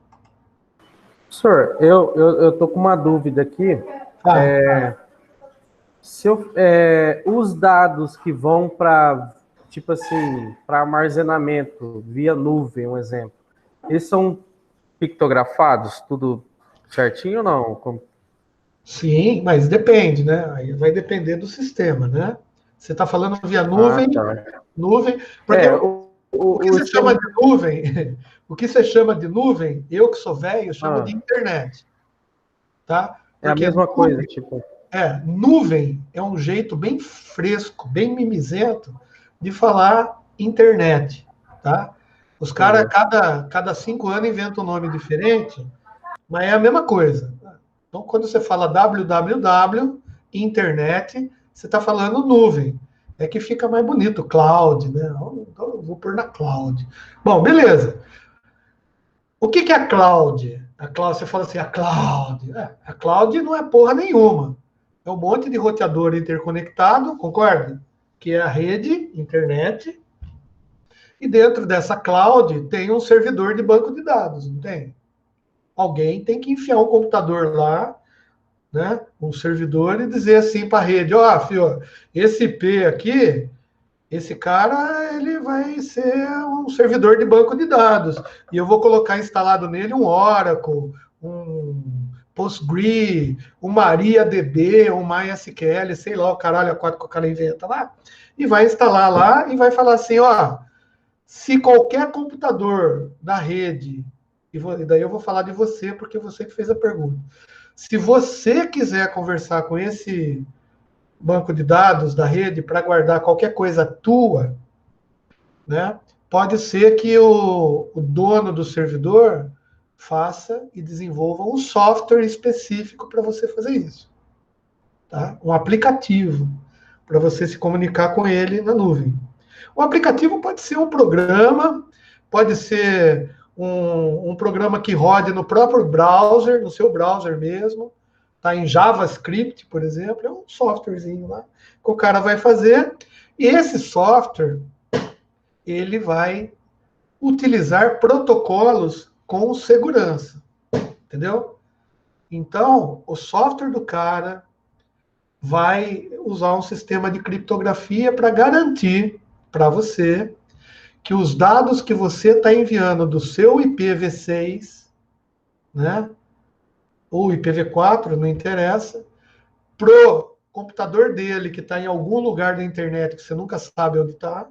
S3: Professor, eu tô com uma dúvida aqui. Os dados que vão para, tipo assim, para armazenamento via nuvem, um exemplo, eles são pictografados, tudo certinho ou não?
S1: Sim, mas depende, né? Aí vai depender do sistema, né? Você está falando via nuvem, nuvem, porque o que você chama de nuvem, o que você chama de nuvem, eu que sou velho, chamo de internet, tá?
S3: Porque é a mesma coisa, tipo.
S1: Nuvem é um jeito bem fresco, bem mimizento de falar internet, tá? Os caras, cada 5 anos, inventam um nome diferente mas é a mesma coisa. Então, quando você fala www, internet, você está falando nuvem. É que fica mais bonito, cloud, né? Então, eu vou pôr na cloud. Bom, beleza. O que é a cloud? A cloud, você fala assim, a cloud. A cloud não é porra nenhuma. É um monte de roteador interconectado, concorda? Que é a rede, internet. E dentro dessa cloud tem um servidor de banco de dados, não tem? Alguém tem que enfiar um computador lá, né, um servidor, e dizer assim para a rede, ó, filho, esse IP aqui, esse cara, ele vai ser um servidor de banco de dados, e eu vou colocar instalado nele um Oracle, um Postgre, um MariaDB, um MySQL, sei lá, o caralho a quatro que o cara inventa lá, e vai instalar lá e vai falar assim, ó, se qualquer computador da rede, e daí eu vou falar de você, porque você que fez a pergunta, se você quiser conversar com esse banco de dados da rede para guardar qualquer coisa tua, né, pode ser que o dono do servidor faça e desenvolva um software específico para você fazer isso. Tá? Um aplicativo para você se comunicar com ele na nuvem. O aplicativo pode ser um programa, pode ser um programa que rode no próprio browser, no seu browser mesmo, tá em JavaScript, por exemplo, é um softwarezinho lá que o cara vai fazer, e esse software ele vai utilizar protocolos com segurança, entendeu? Então, o software do cara vai usar um sistema de criptografia para garantir para você que os dados que você está enviando do seu IPv6, né, ou IPv4, não interessa, pro computador dele que está em algum lugar da internet que você nunca sabe onde está,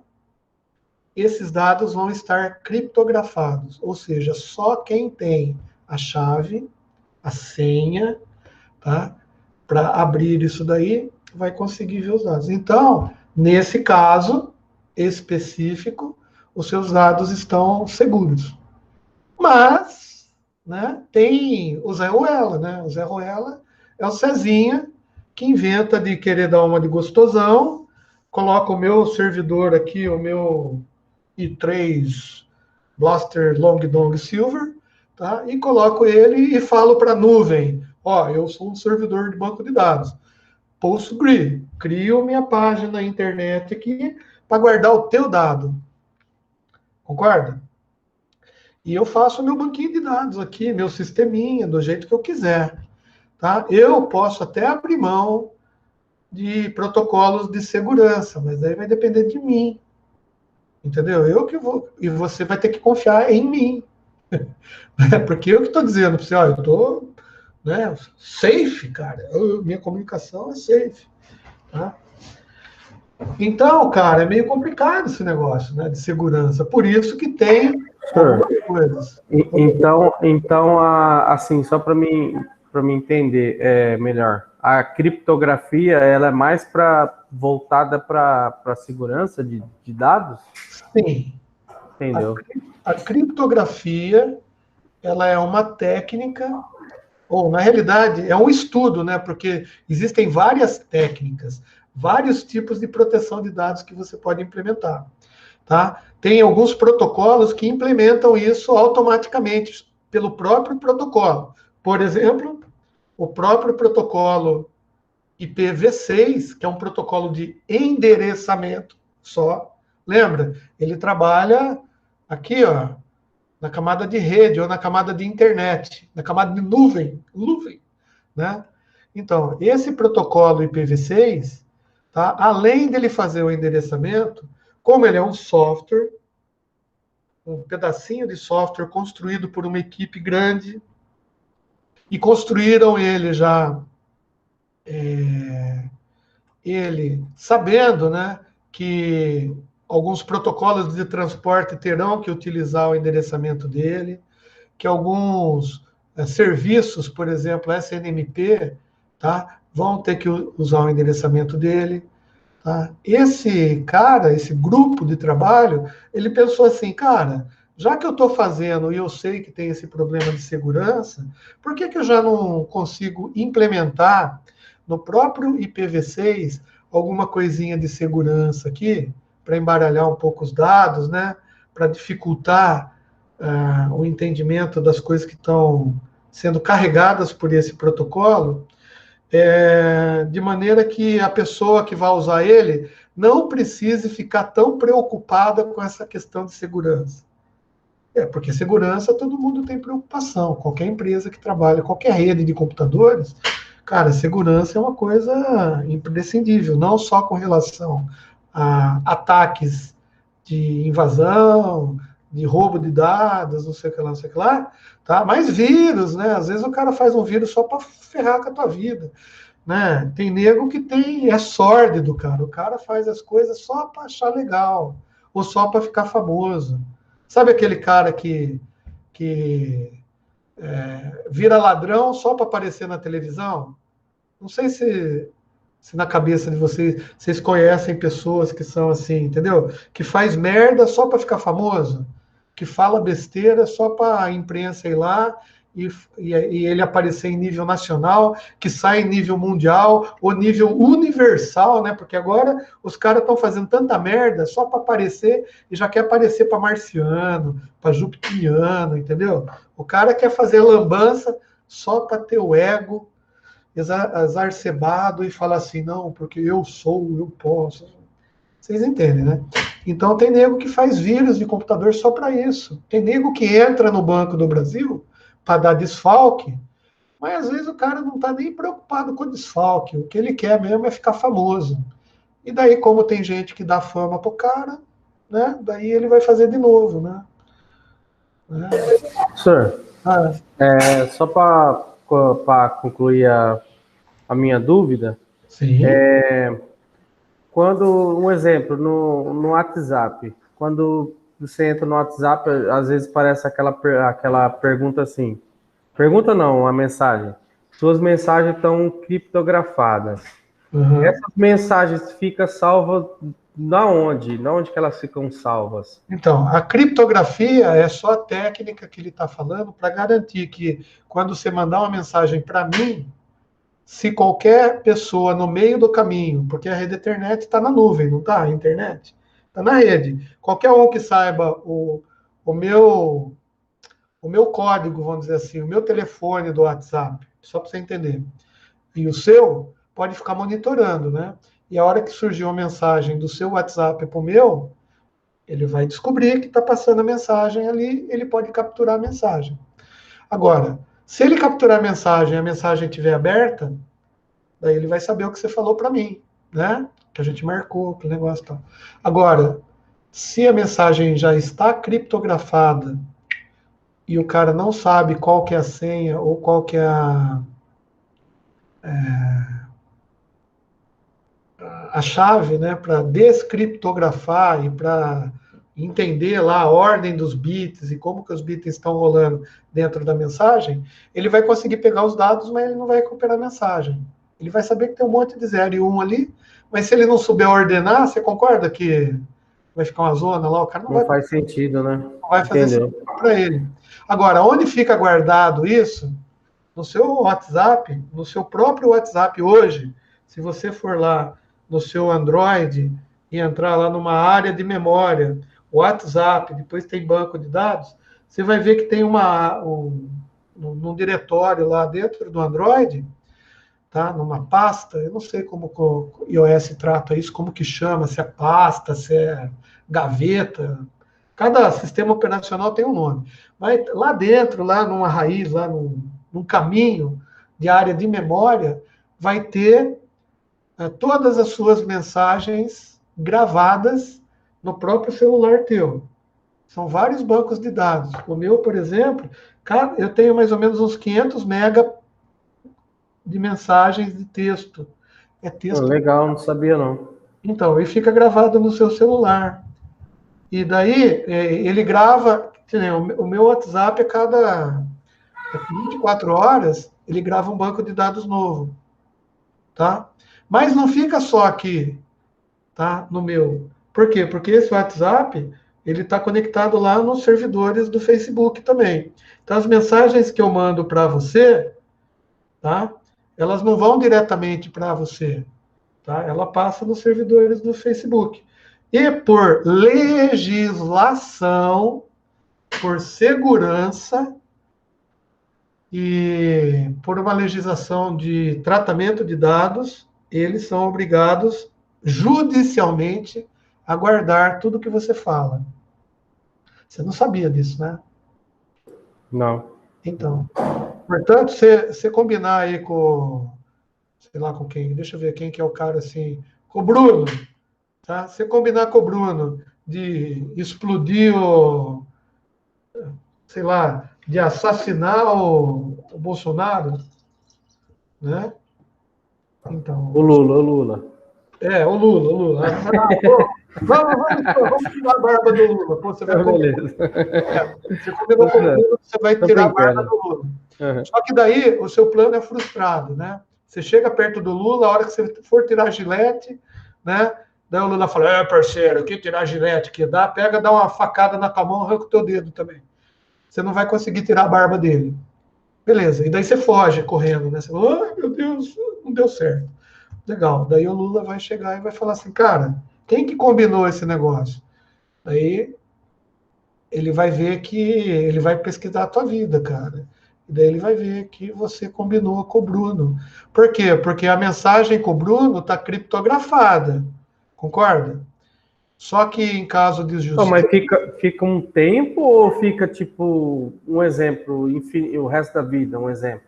S1: esses dados vão estar criptografados, ou seja, só quem tem a chave, a senha, tá, para abrir isso daí, vai conseguir ver os dados. Então, nesse caso específico, os seus dados estão seguros. Mas, né, tem o Zé Ruela, né? O Zé Ruela é o Cezinha que inventa de querer dar uma de gostosão, coloca o meu servidor aqui, o meu i3 Blaster Long Dong Silver, tá? E coloco ele e falo para a nuvem, ó, eu sou um servidor de banco de dados. Postgre, crio minha página na internet aqui para guardar o teu dado. Concorda? E eu faço meu banquinho de dados aqui, meu sisteminha, do jeito que eu quiser. Tá? Eu posso até abrir mão de protocolos de segurança, mas aí vai depender de mim. Entendeu? Eu que vou. E você vai ter que confiar em mim. Porque eu que estou dizendo para você, ó, eu estou, né, safe, cara. Minha comunicação é safe. Tá? Então, cara, é meio complicado esse negócio, né, de segurança. Por isso que tem coisas.
S3: Então, assim, só para mim entender melhor, a criptografia ela é mais voltada para segurança de dados?
S1: Sim.
S3: Entendeu?
S1: A criptografia ela é uma técnica, ou na realidade é um estudo, né? Porque existem várias técnicas, vários tipos de proteção de dados que você pode implementar, tá? Tem alguns protocolos que implementam isso automaticamente pelo próprio protocolo. Por exemplo, o próprio protocolo IPv6, que é um protocolo de endereçamento só. Lembra? Ele trabalha aqui, ó, na camada de rede ou na camada de internet, na camada de nuvem, né? Então, esse protocolo IPv6, tá? Além dele fazer o endereçamento, como ele é um software, um pedacinho de software construído por uma equipe grande, e construíram ele já, ele sabendo, né, que alguns protocolos de transporte terão que utilizar o endereçamento dele, que alguns serviços, por exemplo, SNMP, tá, vão ter que usar o endereçamento dele. Tá? Esse cara, esse grupo de trabalho, ele pensou assim, cara, já que eu estou fazendo e eu sei que tem esse problema de segurança, por que eu já não consigo implementar no próprio IPv6 alguma coisinha de segurança aqui, para embaralhar um pouco os dados, né? Para dificultar o entendimento das coisas que estão sendo carregadas por esse protocolo, de maneira que a pessoa que vai usar ele não precise ficar tão preocupada com essa questão de segurança. Porque segurança todo mundo tem preocupação. Qualquer empresa que trabalha, qualquer rede de computadores, cara, segurança é uma coisa imprescindível, não só com relação a ataques de invasão, de roubo de dados, não sei o que lá, não sei o que lá, tá? Mas vírus, né? Às vezes o cara faz um vírus só para ferrar com a tua vida, né? Tem nego que é sórdido, cara. O cara faz as coisas só para achar legal, ou só para ficar famoso. Sabe aquele cara que vira ladrão só para aparecer na televisão? Não sei se na cabeça de vocês conhecem pessoas que são assim, entendeu? Que faz merda só para ficar famoso, que fala besteira só para a imprensa ir lá e ele aparecer em nível nacional, que sai em nível mundial ou nível universal, né? Porque agora os caras estão fazendo tanta merda só para aparecer e já quer aparecer para marciano, para jupiteriano, entendeu? O cara quer fazer lambança só para ter o ego exacerbado e falar assim, não, porque eu posso. Vocês entendem, né? Então tem nego que faz vírus de computador só para isso. Tem nego que entra no Banco do Brasil para dar desfalque, mas às vezes o cara não está nem preocupado com o desfalque. O que ele quer mesmo é ficar famoso. E daí, como tem gente que dá fama pro cara, né? Daí ele vai fazer de novo, né?
S3: Sir, só para concluir a minha dúvida,
S1: Sim.
S3: Quando, um exemplo, no WhatsApp, quando você entra no WhatsApp, às vezes parece aquela pergunta assim, pergunta não, uma mensagem, suas mensagens estão criptografadas.
S1: Uhum.
S3: Essas mensagens ficam salvas na onde? Na onde que elas ficam salvas?
S1: Então, a criptografia é só a técnica que ele está falando para garantir que quando você mandar uma mensagem para mim, se qualquer pessoa no meio do caminho, porque a rede internet está na nuvem, não está? A internet está na rede. Qualquer um que saiba o meu código, vamos dizer assim, o meu telefone do WhatsApp, só para você entender, e o seu, pode ficar monitorando, né? E a hora que surgiu uma mensagem do seu WhatsApp para o meu, ele vai descobrir que está passando a mensagem ali, ele pode capturar a mensagem. Agora, se ele capturar a mensagem e a mensagem estiver aberta, daí ele vai saber o que você falou para mim, né? Que a gente marcou, que negócio tal. Agora, se a mensagem já está criptografada e o cara não sabe qual que é a senha ou qual que é a chave, né, para descriptografar e para entender lá a ordem dos bits e como que os bits estão rolando dentro da mensagem, ele vai conseguir pegar os dados, mas ele não vai recuperar a mensagem. Ele vai saber que tem um monte de 0 e 1 ali, mas se ele não souber ordenar, você concorda que vai ficar uma zona lá? O cara não vai...
S3: faz sentido, né?
S1: Não vai fazer sentido para ele. Agora, onde fica guardado isso? No seu WhatsApp, no seu próprio WhatsApp hoje, se você for lá no seu Android e entrar lá numa área de memória, WhatsApp, depois tem banco de dados, você vai ver que tem num diretório lá dentro do Android, tá? Numa pasta, eu não sei como o iOS trata isso, como que chama, se é pasta, se é gaveta, cada sistema operacional tem um nome. Mas lá dentro, lá numa raiz, lá num caminho de área de memória, vai ter todas as suas mensagens gravadas no próprio celular teu. São vários bancos de dados. O meu, por exemplo, eu tenho mais ou menos uns 500 mega de mensagens de texto. É texto.
S3: Legal, não sabia não.
S1: Então, e fica gravado no seu celular. E daí, ele grava, o meu WhatsApp, a cada 24 horas, ele grava um banco de dados novo. Tá? Mas não fica só aqui, tá? No meu. Por quê? Porque esse WhatsApp, ele está conectado lá nos servidores do Facebook também. Então, as mensagens que eu mando para você, tá? Elas não vão diretamente para você, tá? Ela passa nos servidores do Facebook. E por legislação, por segurança e por uma legislação de tratamento de dados, eles são obrigados judicialmente a guardar tudo que você fala. Você não sabia disso, né?
S3: Não.
S1: Então, portanto, você combinar aí com, sei lá com quem, deixa eu ver quem que é o cara assim, com o Bruno, tá? Você combinar com o Bruno de explodir o, sei lá, de assassinar o Bolsonaro, né? Então,
S3: O Lula.
S1: o Lula. Vamos tirar a barba do Lula. Pô, você vai
S3: Beleza.
S1: você combinou com o Lula, você vai tirar a barba do Lula.
S3: Uhum.
S1: Só que daí o seu plano é frustrado, né? Você chega perto do Lula, a hora que você for tirar a gilete, né? Daí o Lula fala, parceiro, que tirar a gilete que dá, pega, dá uma facada na tua mão, arranca o teu dedo também. Você não vai conseguir tirar a barba dele. Beleza, e daí você foge correndo, né? Você fala, ai meu Deus, não deu certo. Legal, daí o Lula vai chegar e vai falar assim, cara, quem que combinou esse negócio? Daí ele vai ver que ele vai pesquisar a tua vida, cara. E daí ele vai ver que você combinou com o Bruno. Por quê? Porque a mensagem com o Bruno está criptografada. Concorda? Só que em caso de justiça.
S3: Mas fica um tempo ou fica tipo um exemplo, o resto da vida, um exemplo?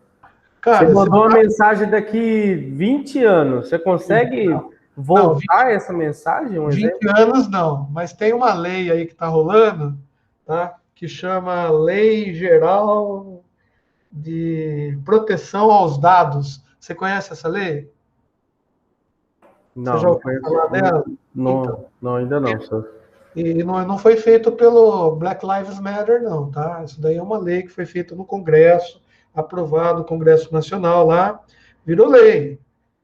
S1: Cara,
S3: você mandou uma mensagem daqui 20 anos, você consegue voltar essa mensagem?
S1: 20 anos não, mas tem uma lei aí que está rolando, tá? Que chama Lei Geral de Proteção aos Dados. Você conhece essa lei?
S3: Não,
S1: você já ouviu falar dela?
S3: Não, ainda não.
S1: E não foi feito pelo Black Lives Matter, não, tá? Isso daí é uma lei que foi feita no Congresso, aprovado no Congresso Nacional lá, virou lei,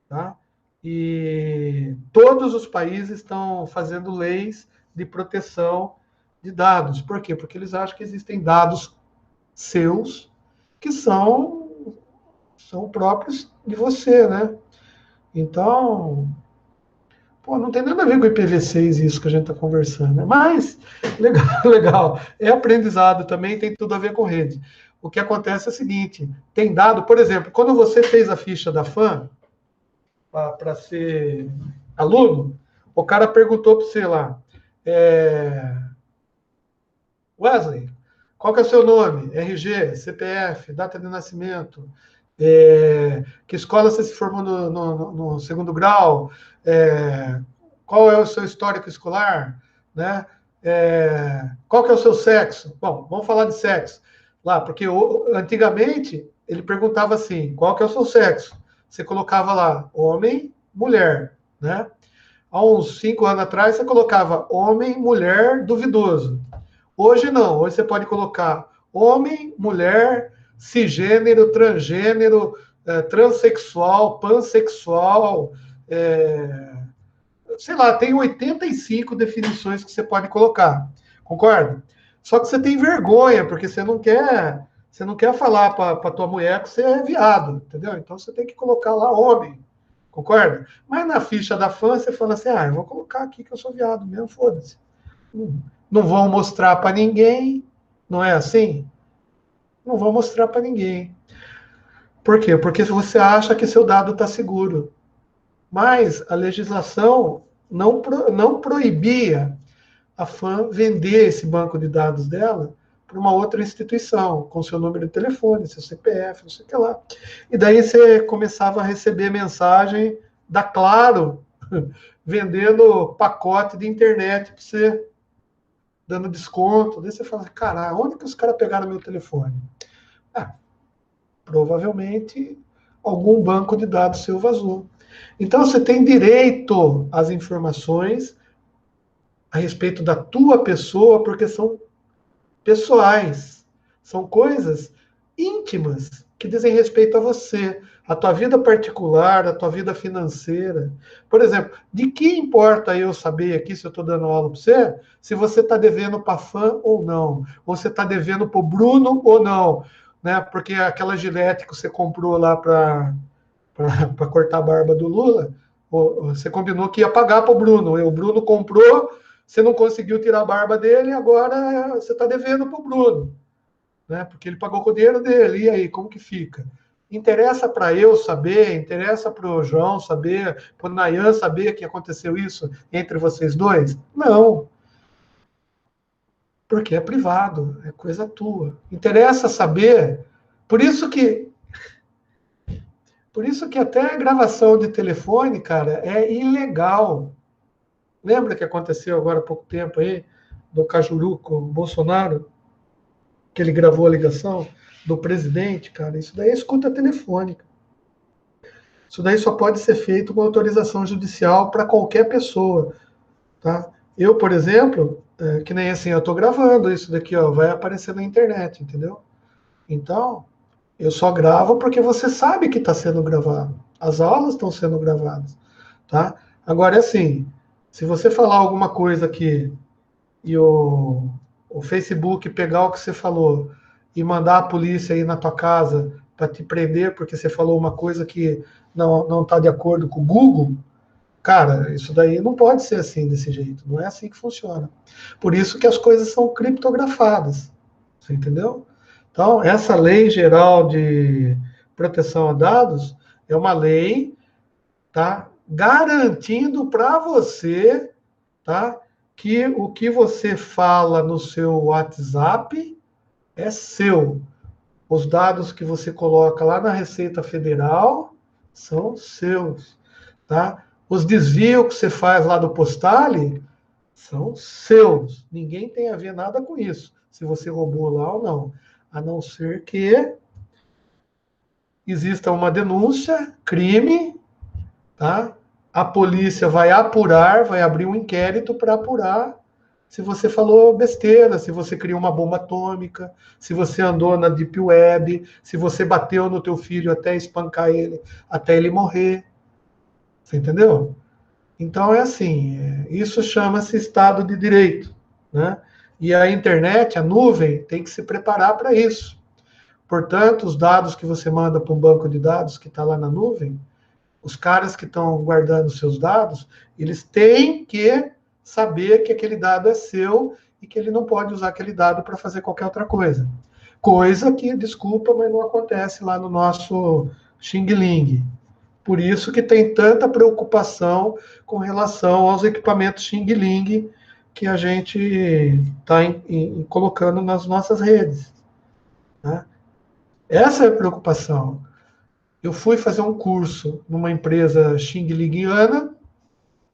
S1: tá? E todos os países estão fazendo leis de proteção de dados. Por quê? Porque eles acham que existem dados seus que são próprios de você, né? Então, não tem nada a ver com o IPv6 isso que a gente está conversando, né? Mas, legal, legal. É aprendizado também, tem tudo a ver com rede. O que acontece é o seguinte, tem dado, por exemplo, quando você fez a ficha da FAM, para ser aluno, o cara perguntou para você lá, Wesley, qual que é o seu nome? RG, CPF, data de nascimento, que escola você se formou no segundo grau, qual é o seu histórico escolar, né? Qual que é o seu sexo? Bom, vamos falar de sexo lá, porque antigamente ele perguntava assim, qual que é o seu sexo? Você colocava lá homem, mulher, né? Há uns 5 anos atrás você colocava homem, mulher, duvidoso. Hoje não, hoje você pode colocar homem, mulher, cisgênero, transgênero, transexual, pansexual, sei lá, tem 85 definições que você pode colocar, concorda? Só que você tem vergonha, porque você não quer falar para tua mulher que você é viado, entendeu? Então você tem que colocar lá homem, concorda? Mas na ficha da fã você fala assim, eu vou colocar aqui que eu sou viado mesmo, foda-se. Não vão mostrar para ninguém, não é assim? Não vão mostrar para ninguém. Por quê? Porque você acha que seu dado está seguro. Mas a legislação não proibia a FAM vender esse banco de dados dela para uma outra instituição, com seu número de telefone, seu CPF, não sei o que lá. E daí você começava a receber mensagem da Claro, vendendo pacote de internet para você, dando desconto. Daí você fala, caralho, onde que os caras pegaram meu telefone? Provavelmente algum banco de dados seu vazou. Então você tem direito às informações a respeito da tua pessoa, porque são pessoais, são coisas íntimas que dizem respeito a você, a tua vida particular, a tua vida financeira. Por exemplo, de que importa eu saber aqui, se eu estou dando aula para você, se você está devendo para a fã ou não, ou você está devendo para o Bruno ou não, né? Porque aquela gilete que você comprou lá para cortar a barba do Lula, você combinou que ia pagar para o Bruno, e o Bruno comprou, você não conseguiu tirar a barba dele, agora você está devendo para o Bruno, né? Porque ele pagou com o dinheiro dele. E aí, como que fica? Interessa para eu saber, interessa para o João saber, para o Nayan saber que aconteceu isso entre vocês dois? Não. Porque é privado, é coisa tua. Interessa saber. Por isso que até a gravação de telefone, cara, é ilegal. Lembra que aconteceu agora há pouco tempo aí, do Cajuru com o Bolsonaro, que ele gravou a ligação do presidente, cara? Isso daí é escuta telefônica. Isso daí só pode ser feito com autorização judicial para qualquer pessoa, tá? Eu, por exemplo, que nem assim, eu estou gravando isso daqui, ó, vai aparecer na internet, entendeu? Então, eu só gravo porque você sabe que está sendo gravado. As aulas estão sendo gravadas, tá? Agora, é assim, se você falar alguma coisa aqui e o Facebook pegar o que você falou e mandar a polícia ir na tua casa para te prender porque você falou uma coisa que não está de acordo com o Google, cara, isso daí não pode ser assim, desse jeito. Não é assim que funciona. Por isso que as coisas são criptografadas. Você entendeu? Então, essa lei geral de proteção a dados é uma lei, tá, garantindo para você, tá, que o que você fala no seu WhatsApp é seu. Os dados que você coloca lá na Receita Federal são seus, tá? Os desvios que você faz lá do Postale são seus. Ninguém tem a ver nada com isso, se você roubou lá ou não. A não ser que exista uma denúncia, crime, tá? A polícia vai apurar, vai abrir um inquérito para apurar se você falou besteira, se você criou uma bomba atômica, se você andou na Deep Web, se você bateu no teu filho até espancar ele, até ele morrer. Você entendeu? Então, é assim, isso chama-se Estado de Direito, né? E a internet, a nuvem, tem que se preparar para isso. Portanto, os dados que você manda para um banco de dados que está lá na nuvem, os caras que estão guardando seus dados, eles têm que saber que aquele dado é seu e que ele não pode usar aquele dado para fazer qualquer outra coisa. Coisa que, desculpa, mas não acontece lá no nosso Xing Ling. Por isso que tem tanta preocupação com relação aos equipamentos Xing Ling que a gente está colocando nas nossas redes, né? Essa é a preocupação. Eu fui fazer um curso numa empresa Xing Lingiana,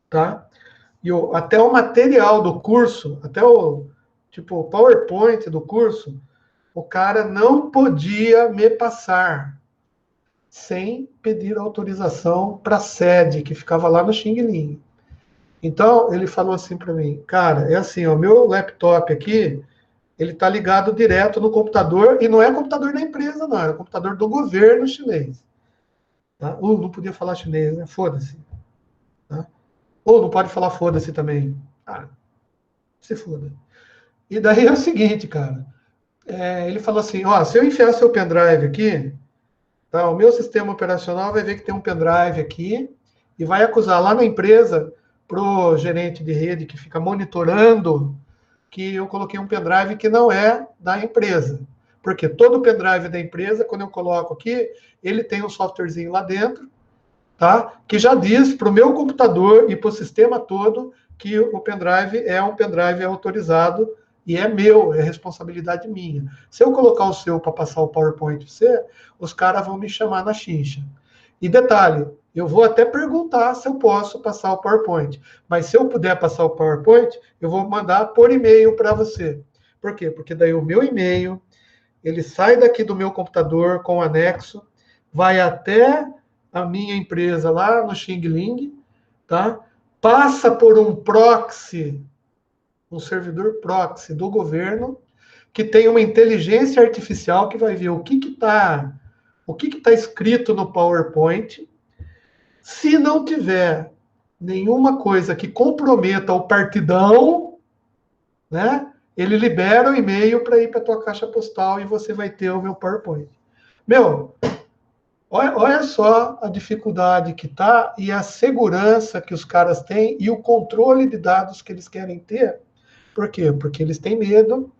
S1: tá? E até o material do curso, até o PowerPoint do curso, o cara não podia me passar sem pedir autorização para a sede, que ficava lá no Xing Ling. Então, ele falou assim para mim, cara, é assim, o meu laptop aqui, ele está ligado direto no computador, e não é computador da empresa, não, é computador do governo chinês. Tá? Não podia falar chinês, né? Foda-se. Tá? Ou não pode falar foda-se também. Ah, se foda. E daí é o seguinte, cara, ele falou assim, ó, se eu enfiar seu pendrive aqui, tá, o meu sistema operacional vai ver que tem um pendrive aqui e vai acusar lá na empresa pro gerente de rede que fica monitorando que eu coloquei um pendrive que não é da empresa. Porque todo pendrive da empresa, quando eu coloco aqui, ele tem um softwarezinho lá dentro, tá? Que já diz para o meu computador e para o sistema todo que o pendrive é um pendrive autorizado e é meu, é responsabilidade minha. Se eu colocar o seu para passar o PowerPoint para você, os caras vão me chamar na chincha. E detalhe, eu vou até perguntar se eu posso passar o PowerPoint. Mas se eu puder passar o PowerPoint, eu vou mandar por e-mail para você. Por quê? Porque daí o meu e-mail, ele sai daqui do meu computador com o anexo, vai até a minha empresa lá no Xing Ling, tá? Passa por um proxy, um servidor proxy do governo, que tem uma inteligência artificial que vai ver o que está o que está escrito no PowerPoint. Se não tiver nenhuma coisa que comprometa o partidão, né, ele libera o e-mail para ir para a tua caixa postal e você vai ter o meu PowerPoint. Meu, olha só a dificuldade que tá e a segurança que os caras têm e o controle de dados que eles querem ter. Por quê? Porque eles têm medo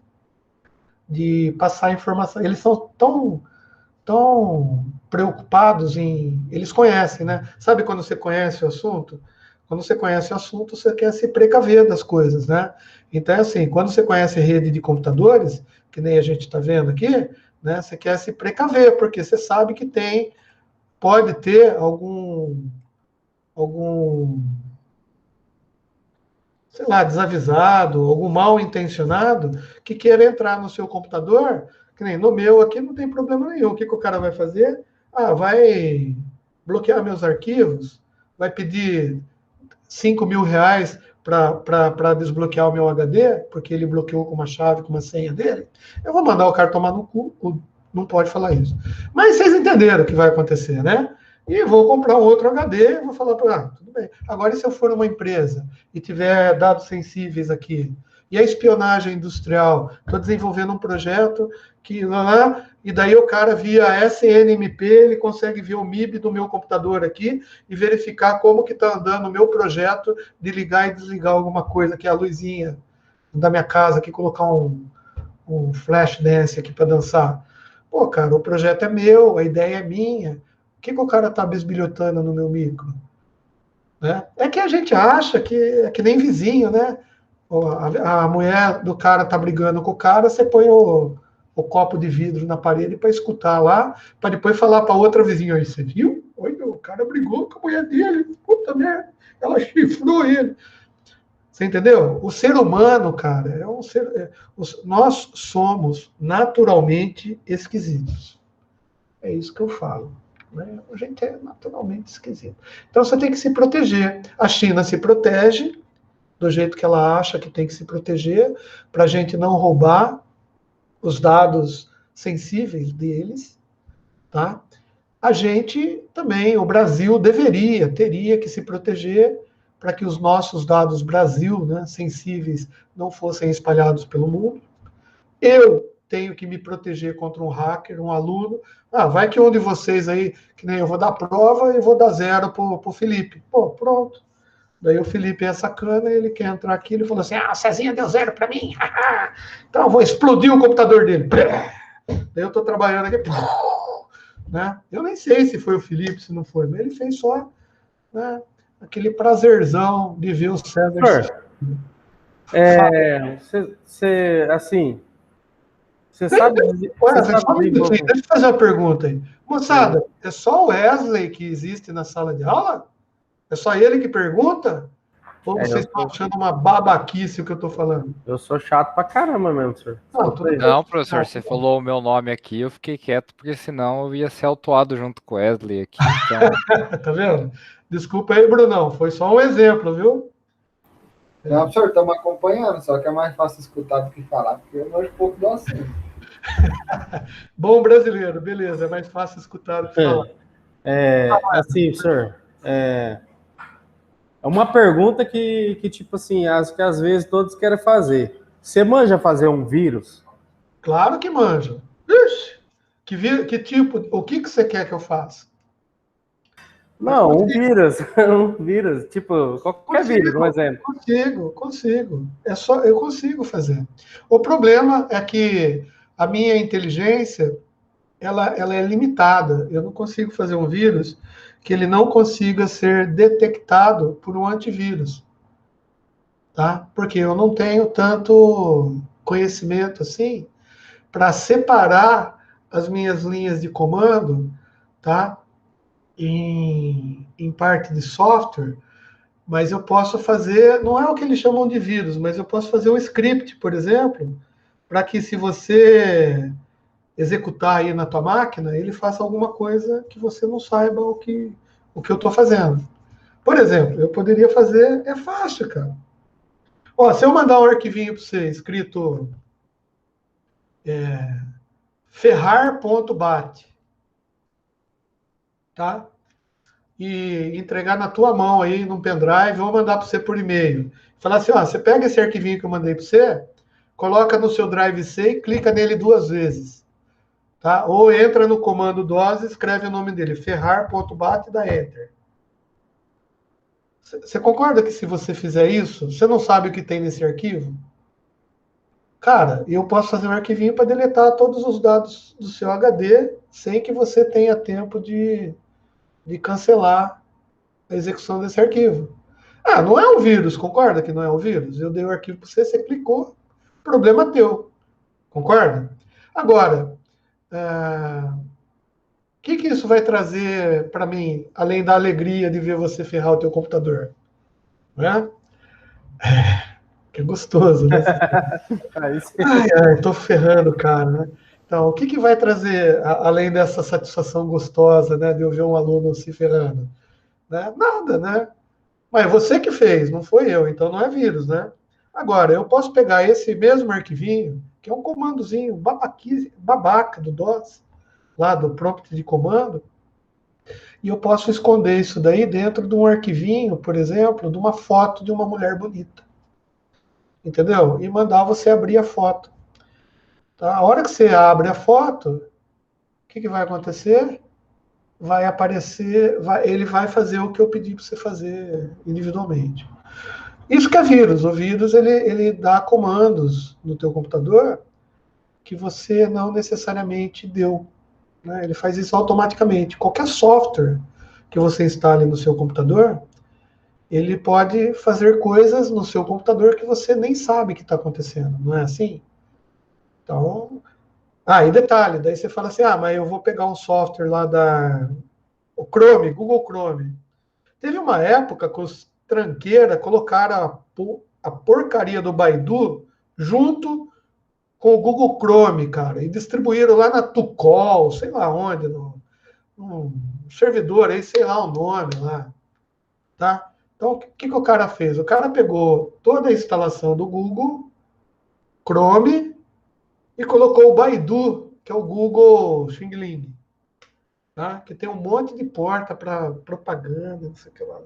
S1: de passar informação. Eles são tão preocupados em... Eles conhecem, né? Sabe quando você conhece o assunto? Quando você conhece o assunto, você quer se precaver das coisas, né? Então, assim, quando você conhece rede de computadores, que nem a gente está vendo aqui, né? Você quer se precaver, porque você sabe que pode ter algum sei lá, desavisado, algum mal intencionado que queira entrar no seu computador, que nem no meu aqui não tem problema nenhum. O que o cara vai fazer? Vai bloquear meus arquivos, vai pedir R$ 5.000 para desbloquear o meu HD, porque ele bloqueou com uma chave, com uma senha dele. Eu vou mandar o cara tomar no cu, não pode falar isso. Mas vocês entenderam o que vai acontecer, né? E vou comprar um outro HD e vou falar para tudo bem. Agora, e se eu for uma empresa e tiver dados sensíveis aqui? E a espionagem industrial? Estou desenvolvendo um projeto que e daí o cara, via SNMP, ele consegue ver o MIB do meu computador aqui e verificar como que está andando o meu projeto de ligar e desligar alguma coisa, que é a luzinha da minha casa aqui, colocar um flash dance aqui para dançar. Pô, cara, o projeto é meu, a ideia é minha. O que o cara está bisbilhotando no meu micro? Né? É que a gente acha que é que nem vizinho, né? A mulher do cara tá brigando com o cara, você põe o copo de vidro na parede para escutar lá, para depois falar para outra vizinha, aí, você viu? Olha, o cara brigou com a mulher dele, puta merda, ela chifrou ele. Você entendeu? O ser humano, cara, nós somos naturalmente esquisitos. É isso que eu falo. Né? A gente é naturalmente esquisito. Então você tem que se proteger. A China se protege do jeito que ela acha que tem que se proteger, para a gente não roubar os dados sensíveis deles. Tá? A gente também, o Brasil teria que se proteger para que os nossos dados Brasil, né, sensíveis, não fossem espalhados pelo mundo. Eu tenho que me proteger contra um hacker, um aluno. Vai que um de vocês aí, que nem eu vou dar prova e vou dar 0 para o Felipe. Pô, pronto. Daí o Felipe é sacana, ele quer entrar aqui, ele falou assim, a Cezinha deu 0 para mim. Então eu vou explodir o computador dele. Daí eu estou trabalhando aqui. Né? Eu nem sei se foi o Felipe, se não foi, mas ele fez só, né, aquele prazerzão de ver o César.
S3: Assim, você
S1: sabe...
S3: Deixa
S1: eu fazer uma pergunta aí. Moçada, é só o Wesley que existe na sala de aula? É só ele que pergunta? Ou vocês estão achando uma babaquice o que eu estou falando?
S3: Eu sou chato pra caramba mesmo, senhor.
S4: Não, professor, você falou o meu nome aqui, eu fiquei quieto, porque senão eu ia ser autuado junto com o Wesley aqui. Então...
S1: Tá vendo? Desculpa aí, Brunão, foi só um exemplo, viu?
S5: Não, professor, estamos acompanhando, só que é mais fácil escutar do que falar, porque eu manjo pouco do assunto.
S1: Bom brasileiro, beleza, é mais fácil escutar do que falar.
S3: Assim, senhor, é uma pergunta que tipo assim, acho que às vezes todos querem fazer. Você manja fazer um vírus?
S1: Claro que manja. Ixi, que tipo, o que você quer que eu faça?
S3: Não, um vírus. Um vírus, tipo, qualquer vírus, um exemplo.
S1: Consigo. Eu consigo fazer. O problema é que a minha inteligência, ela é limitada. Eu não consigo fazer um vírus que ele não consiga ser detectado por um antivírus. Tá? Porque eu não tenho tanto conhecimento assim para separar as minhas linhas de comando, tá? Em parte de software, mas eu posso fazer, não é o que eles chamam de vírus, mas eu posso fazer um script, por exemplo, para que se você executar aí na tua máquina, ele faça alguma coisa que você não saiba o que eu estou fazendo. Por exemplo, eu poderia fazer, é fácil, cara. Ó, se eu mandar um arquivinho para você escrito ferrar.bat, tá? E entregar na tua mão aí, num pendrive, ou mandar para você por e-mail. Falar assim, ó, você pega esse arquivinho que eu mandei para você, coloca no seu Drive C e clica nele 2 vezes. Tá? Ou entra no comando DOS e escreve o nome dele, ferrar.bat e dá Enter. Você concorda que se você fizer isso, você não sabe o que tem nesse arquivo? Cara, eu posso fazer um arquivinho para deletar todos os dados do seu HD sem que você tenha tempo de cancelar a execução desse arquivo. Ah, não é um vírus, concorda que não é um vírus? Eu dei o arquivo para você, você clicou, problema teu. Concorda? Agora, o que isso vai trazer para mim, além da alegria de ver você ferrar o teu computador? Não é? Que é gostoso, né? Ai, tô ferrando, cara, né? Então, o que vai trazer, além dessa satisfação gostosa, né, de eu ver um aluno se ferrando? Né? Nada, né? Mas você que fez, não foi eu, então não é vírus, né? Agora, eu posso pegar esse mesmo arquivinho, que é um comandozinho babaca do DOS, lá do prompt de comando, e eu posso esconder isso daí dentro de um arquivinho, por exemplo, de uma foto de uma mulher bonita. Entendeu? E mandar você abrir a foto. Tá? A hora que você abre a foto, o que vai acontecer? Vai aparecer, ele vai fazer o que eu pedi para você fazer individualmente. Isso que é vírus. O vírus ele dá comandos no teu computador que você não necessariamente deu. Né? Ele faz isso automaticamente. Qualquer software que você instale no seu computador, ele pode fazer coisas no seu computador que você nem sabe que está acontecendo. Não é assim? Então, e detalhe, daí você fala assim, mas eu vou pegar um software lá o Chrome, Google Chrome. Teve uma época que os tranqueira colocaram a porcaria do Baidu junto com o Google Chrome, cara, e distribuíram lá na Tucol, sei lá onde, num servidor aí, sei lá o nome lá, tá? Então, o que o cara fez? O cara pegou toda a instalação do Google Chrome e colocou o Baidu, que é o Google Xing Ling, tá? Que tem um monte de porta para propaganda, não sei o que lá.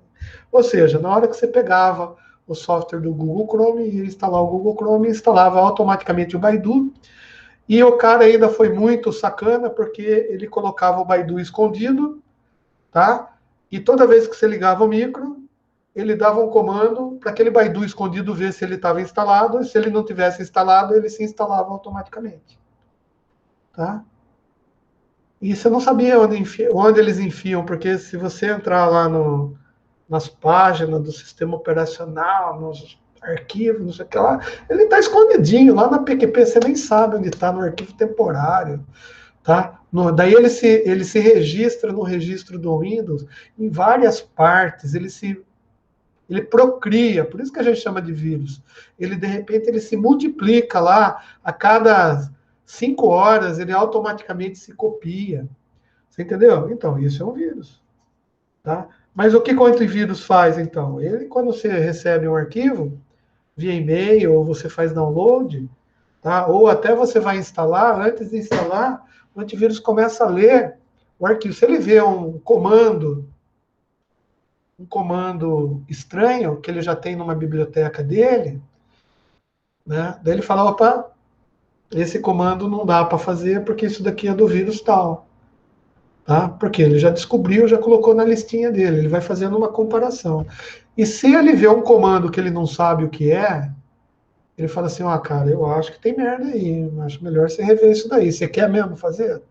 S1: Ou seja, na hora que você pegava o software do Google Chrome e ia instalar o Google Chrome, instalava automaticamente o Baidu. E o cara ainda foi muito sacana, porque ele colocava o Baidu escondido, tá? E toda vez que você ligava o micro, ele dava um comando para aquele Baidu escondido ver se ele estava instalado, e se ele não tivesse instalado, ele se instalava automaticamente. Tá? E você não sabia onde eles enfiam, porque se você entrar lá nas páginas do sistema operacional, nos arquivos, não sei o que lá, ele está escondidinho, lá na PQP você nem sabe onde está, no arquivo temporário. Tá? Daí ele se registra no registro do Windows em várias partes, ele procria, por isso que a gente chama de vírus. Ele, de repente, ele se multiplica lá, a cada 5 horas, ele automaticamente se copia. Você entendeu? Então, isso é um vírus. Tá? Mas o que o antivírus faz, então? Ele, quando você recebe um arquivo, via e-mail, ou você faz download, tá? Ou até você vai instalar, antes de instalar, o antivírus começa a ler o arquivo. Se ele vê um comando estranho, que ele já tem numa biblioteca dele, né? Daí ele fala, opa, esse comando não dá para fazer porque isso daqui é do vírus tal. Tá? Porque ele já descobriu, já colocou na listinha dele, ele vai fazendo uma comparação. E se ele vê um comando que ele não sabe o que é, ele fala assim, cara, eu acho que tem merda aí, acho melhor você rever isso daí. Você quer mesmo fazer?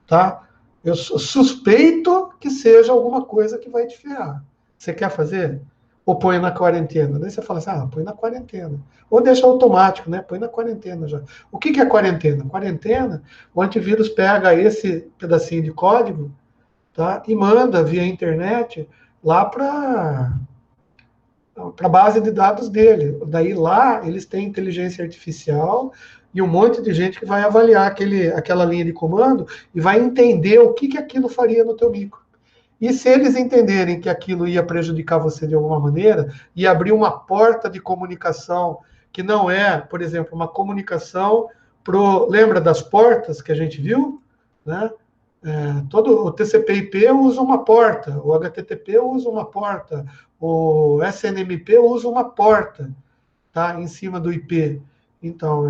S1: Tá? Eu suspeito que seja alguma coisa que vai te ferrar. Você quer fazer? Ou põe na quarentena? Daí você fala assim, põe na quarentena. Ou deixa automático, né? Põe na quarentena já. O que é quarentena? Quarentena, o antivírus pega esse pedacinho de código, tá? E manda via internet lá para a base de dados dele. Daí lá eles têm inteligência artificial e um monte de gente que vai avaliar aquela linha de comando e vai entender o que aquilo faria no teu micro. E se eles entenderem que aquilo ia prejudicar você de alguma maneira e abrir uma porta de comunicação que não é, por exemplo, uma comunicação lembra das portas que a gente viu, né? todo o TCP/IP usa uma porta, o HTTP usa uma porta, o SNMP usa uma porta, tá, em cima do IP. Então,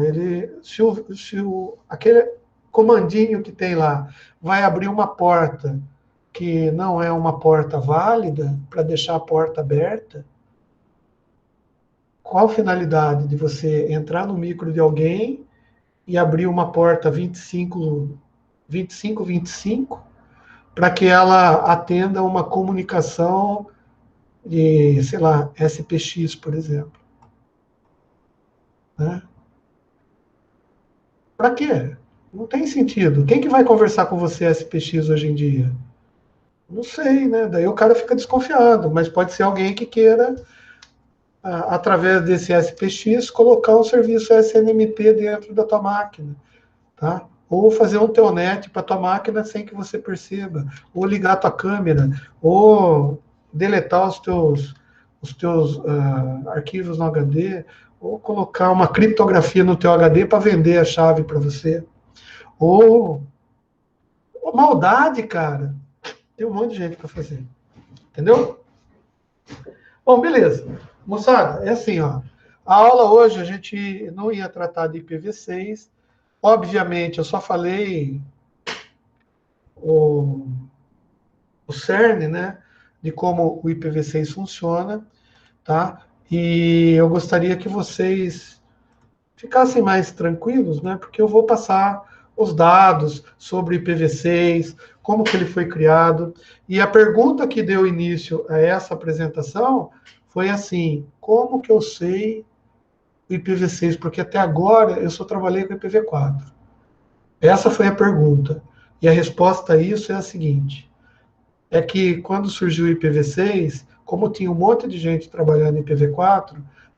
S1: aquele comandinho que tem lá vai abrir uma porta que não é uma porta válida para deixar a porta aberta, qual a finalidade de você entrar no micro de alguém e abrir uma porta 2525 para que ela atenda uma comunicação de, sei lá, SPX, por exemplo? Né? Para quê? Não tem sentido. Quem que vai conversar com você SPX hoje em dia? Não sei, né? Daí o cara fica desconfiado, mas pode ser alguém que queira, através desse SPX, colocar um serviço SNMP dentro da tua máquina, tá? Ou fazer um telnet para tua máquina sem que você perceba, ou ligar a tua câmera, ou deletar os teus arquivos no HD, ou colocar uma criptografia no teu HD para vender a chave para você. Ou maldade, cara. Tem um monte de gente para fazer. Entendeu? Bom, beleza. Moçada, é assim, ó. A aula hoje a gente não ia tratar de IPv6. Obviamente, eu só falei o cerne, né, de como o IPv6 funciona, tá? E eu gostaria que vocês ficassem mais tranquilos, né, porque eu vou passar os dados sobre o IPv6, como que ele foi criado. E a pergunta que deu início a essa apresentação foi assim: como que eu sei o IPv6? Porque até agora eu só trabalhei com o IPv4. Essa foi a pergunta. E a resposta a isso é a seguinte: é que quando surgiu o IPv6, como tinha um monte de gente trabalhando em IPv4,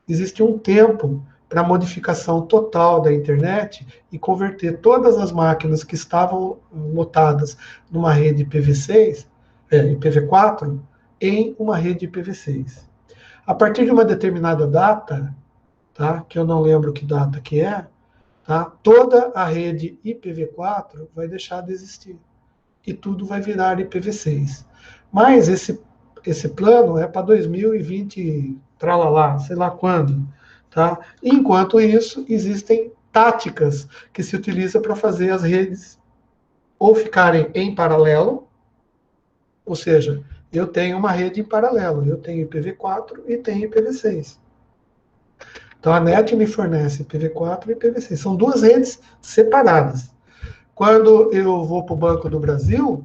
S1: existe um tempo para modificação total da internet e converter todas as máquinas que estavam lotadas numa rede IPv6, IPv4, em uma rede IPv6. A partir de uma determinada data, tá, que eu não lembro que data que é, tá, toda a rede IPv4 vai deixar de existir e tudo vai virar IPv6. Mas esse plano é para 2020, tralalá, sei lá quando. Tá? Enquanto isso, existem táticas que se utilizam para fazer as redes ou ficarem em paralelo, ou seja, eu tenho uma rede em paralelo, eu tenho IPv4 e tenho IPv6. Então a NET me fornece IPv4 e IPv6. São duas redes separadas. Quando eu vou para o Banco do Brasil,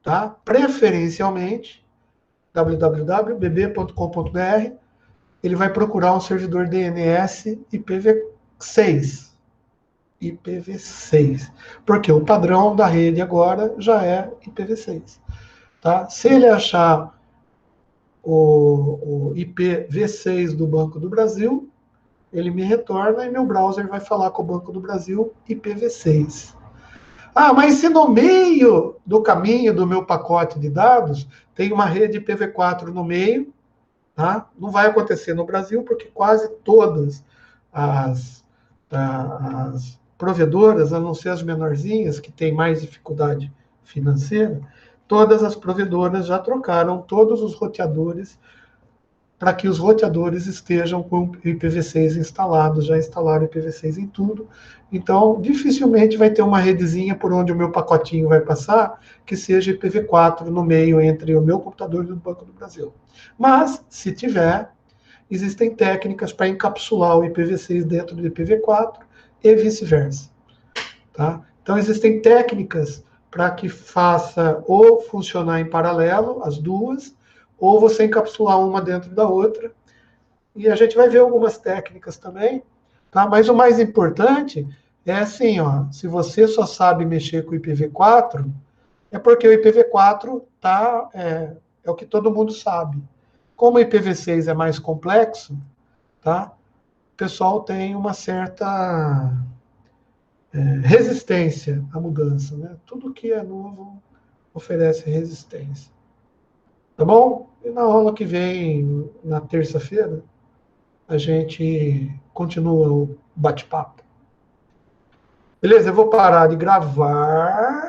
S1: tá? Preferencialmente, www.bb.com.br, ele vai procurar um servidor DNS IPv6. IPv6. Porque o padrão da rede agora já é IPv6. Tá? Se ele achar o IPv6 do Banco do Brasil, ele me retorna e meu browser vai falar com o Banco do Brasil IPv6. Ah, mas se no meio do caminho do meu pacote de dados tem uma rede IPv4 no meio, tá? Não vai acontecer no Brasil, porque quase todas as provedoras, a não ser as menorzinhas, que têm mais dificuldade financeira, todas as provedoras já trocaram todos os roteadores para que os roteadores estejam com IPv6 instalados, já instalaram IPv6 em tudo. Então, dificilmente vai ter uma redezinha por onde o meu pacotinho vai passar, que seja IPv4 no meio entre o meu computador e o Banco do Brasil. Mas, se tiver, existem técnicas para encapsular o IPv6 dentro do IPv4 e vice-versa. Tá? Então, existem técnicas para que faça ou funcionar em paralelo, as duas, ou você encapsular uma dentro da outra. E a gente vai ver algumas técnicas também, tá? Mas o mais importante é assim, ó, se você só sabe mexer com o IPv4, é porque o IPv4 é o que todo mundo sabe. Como o IPv6 é mais complexo, tá? O pessoal tem uma certa resistência à mudança, né? Tudo que é novo oferece resistência. Tá bom? E na aula que vem, na terça-feira, a gente continua o bate-papo. Beleza? Eu vou parar de gravar.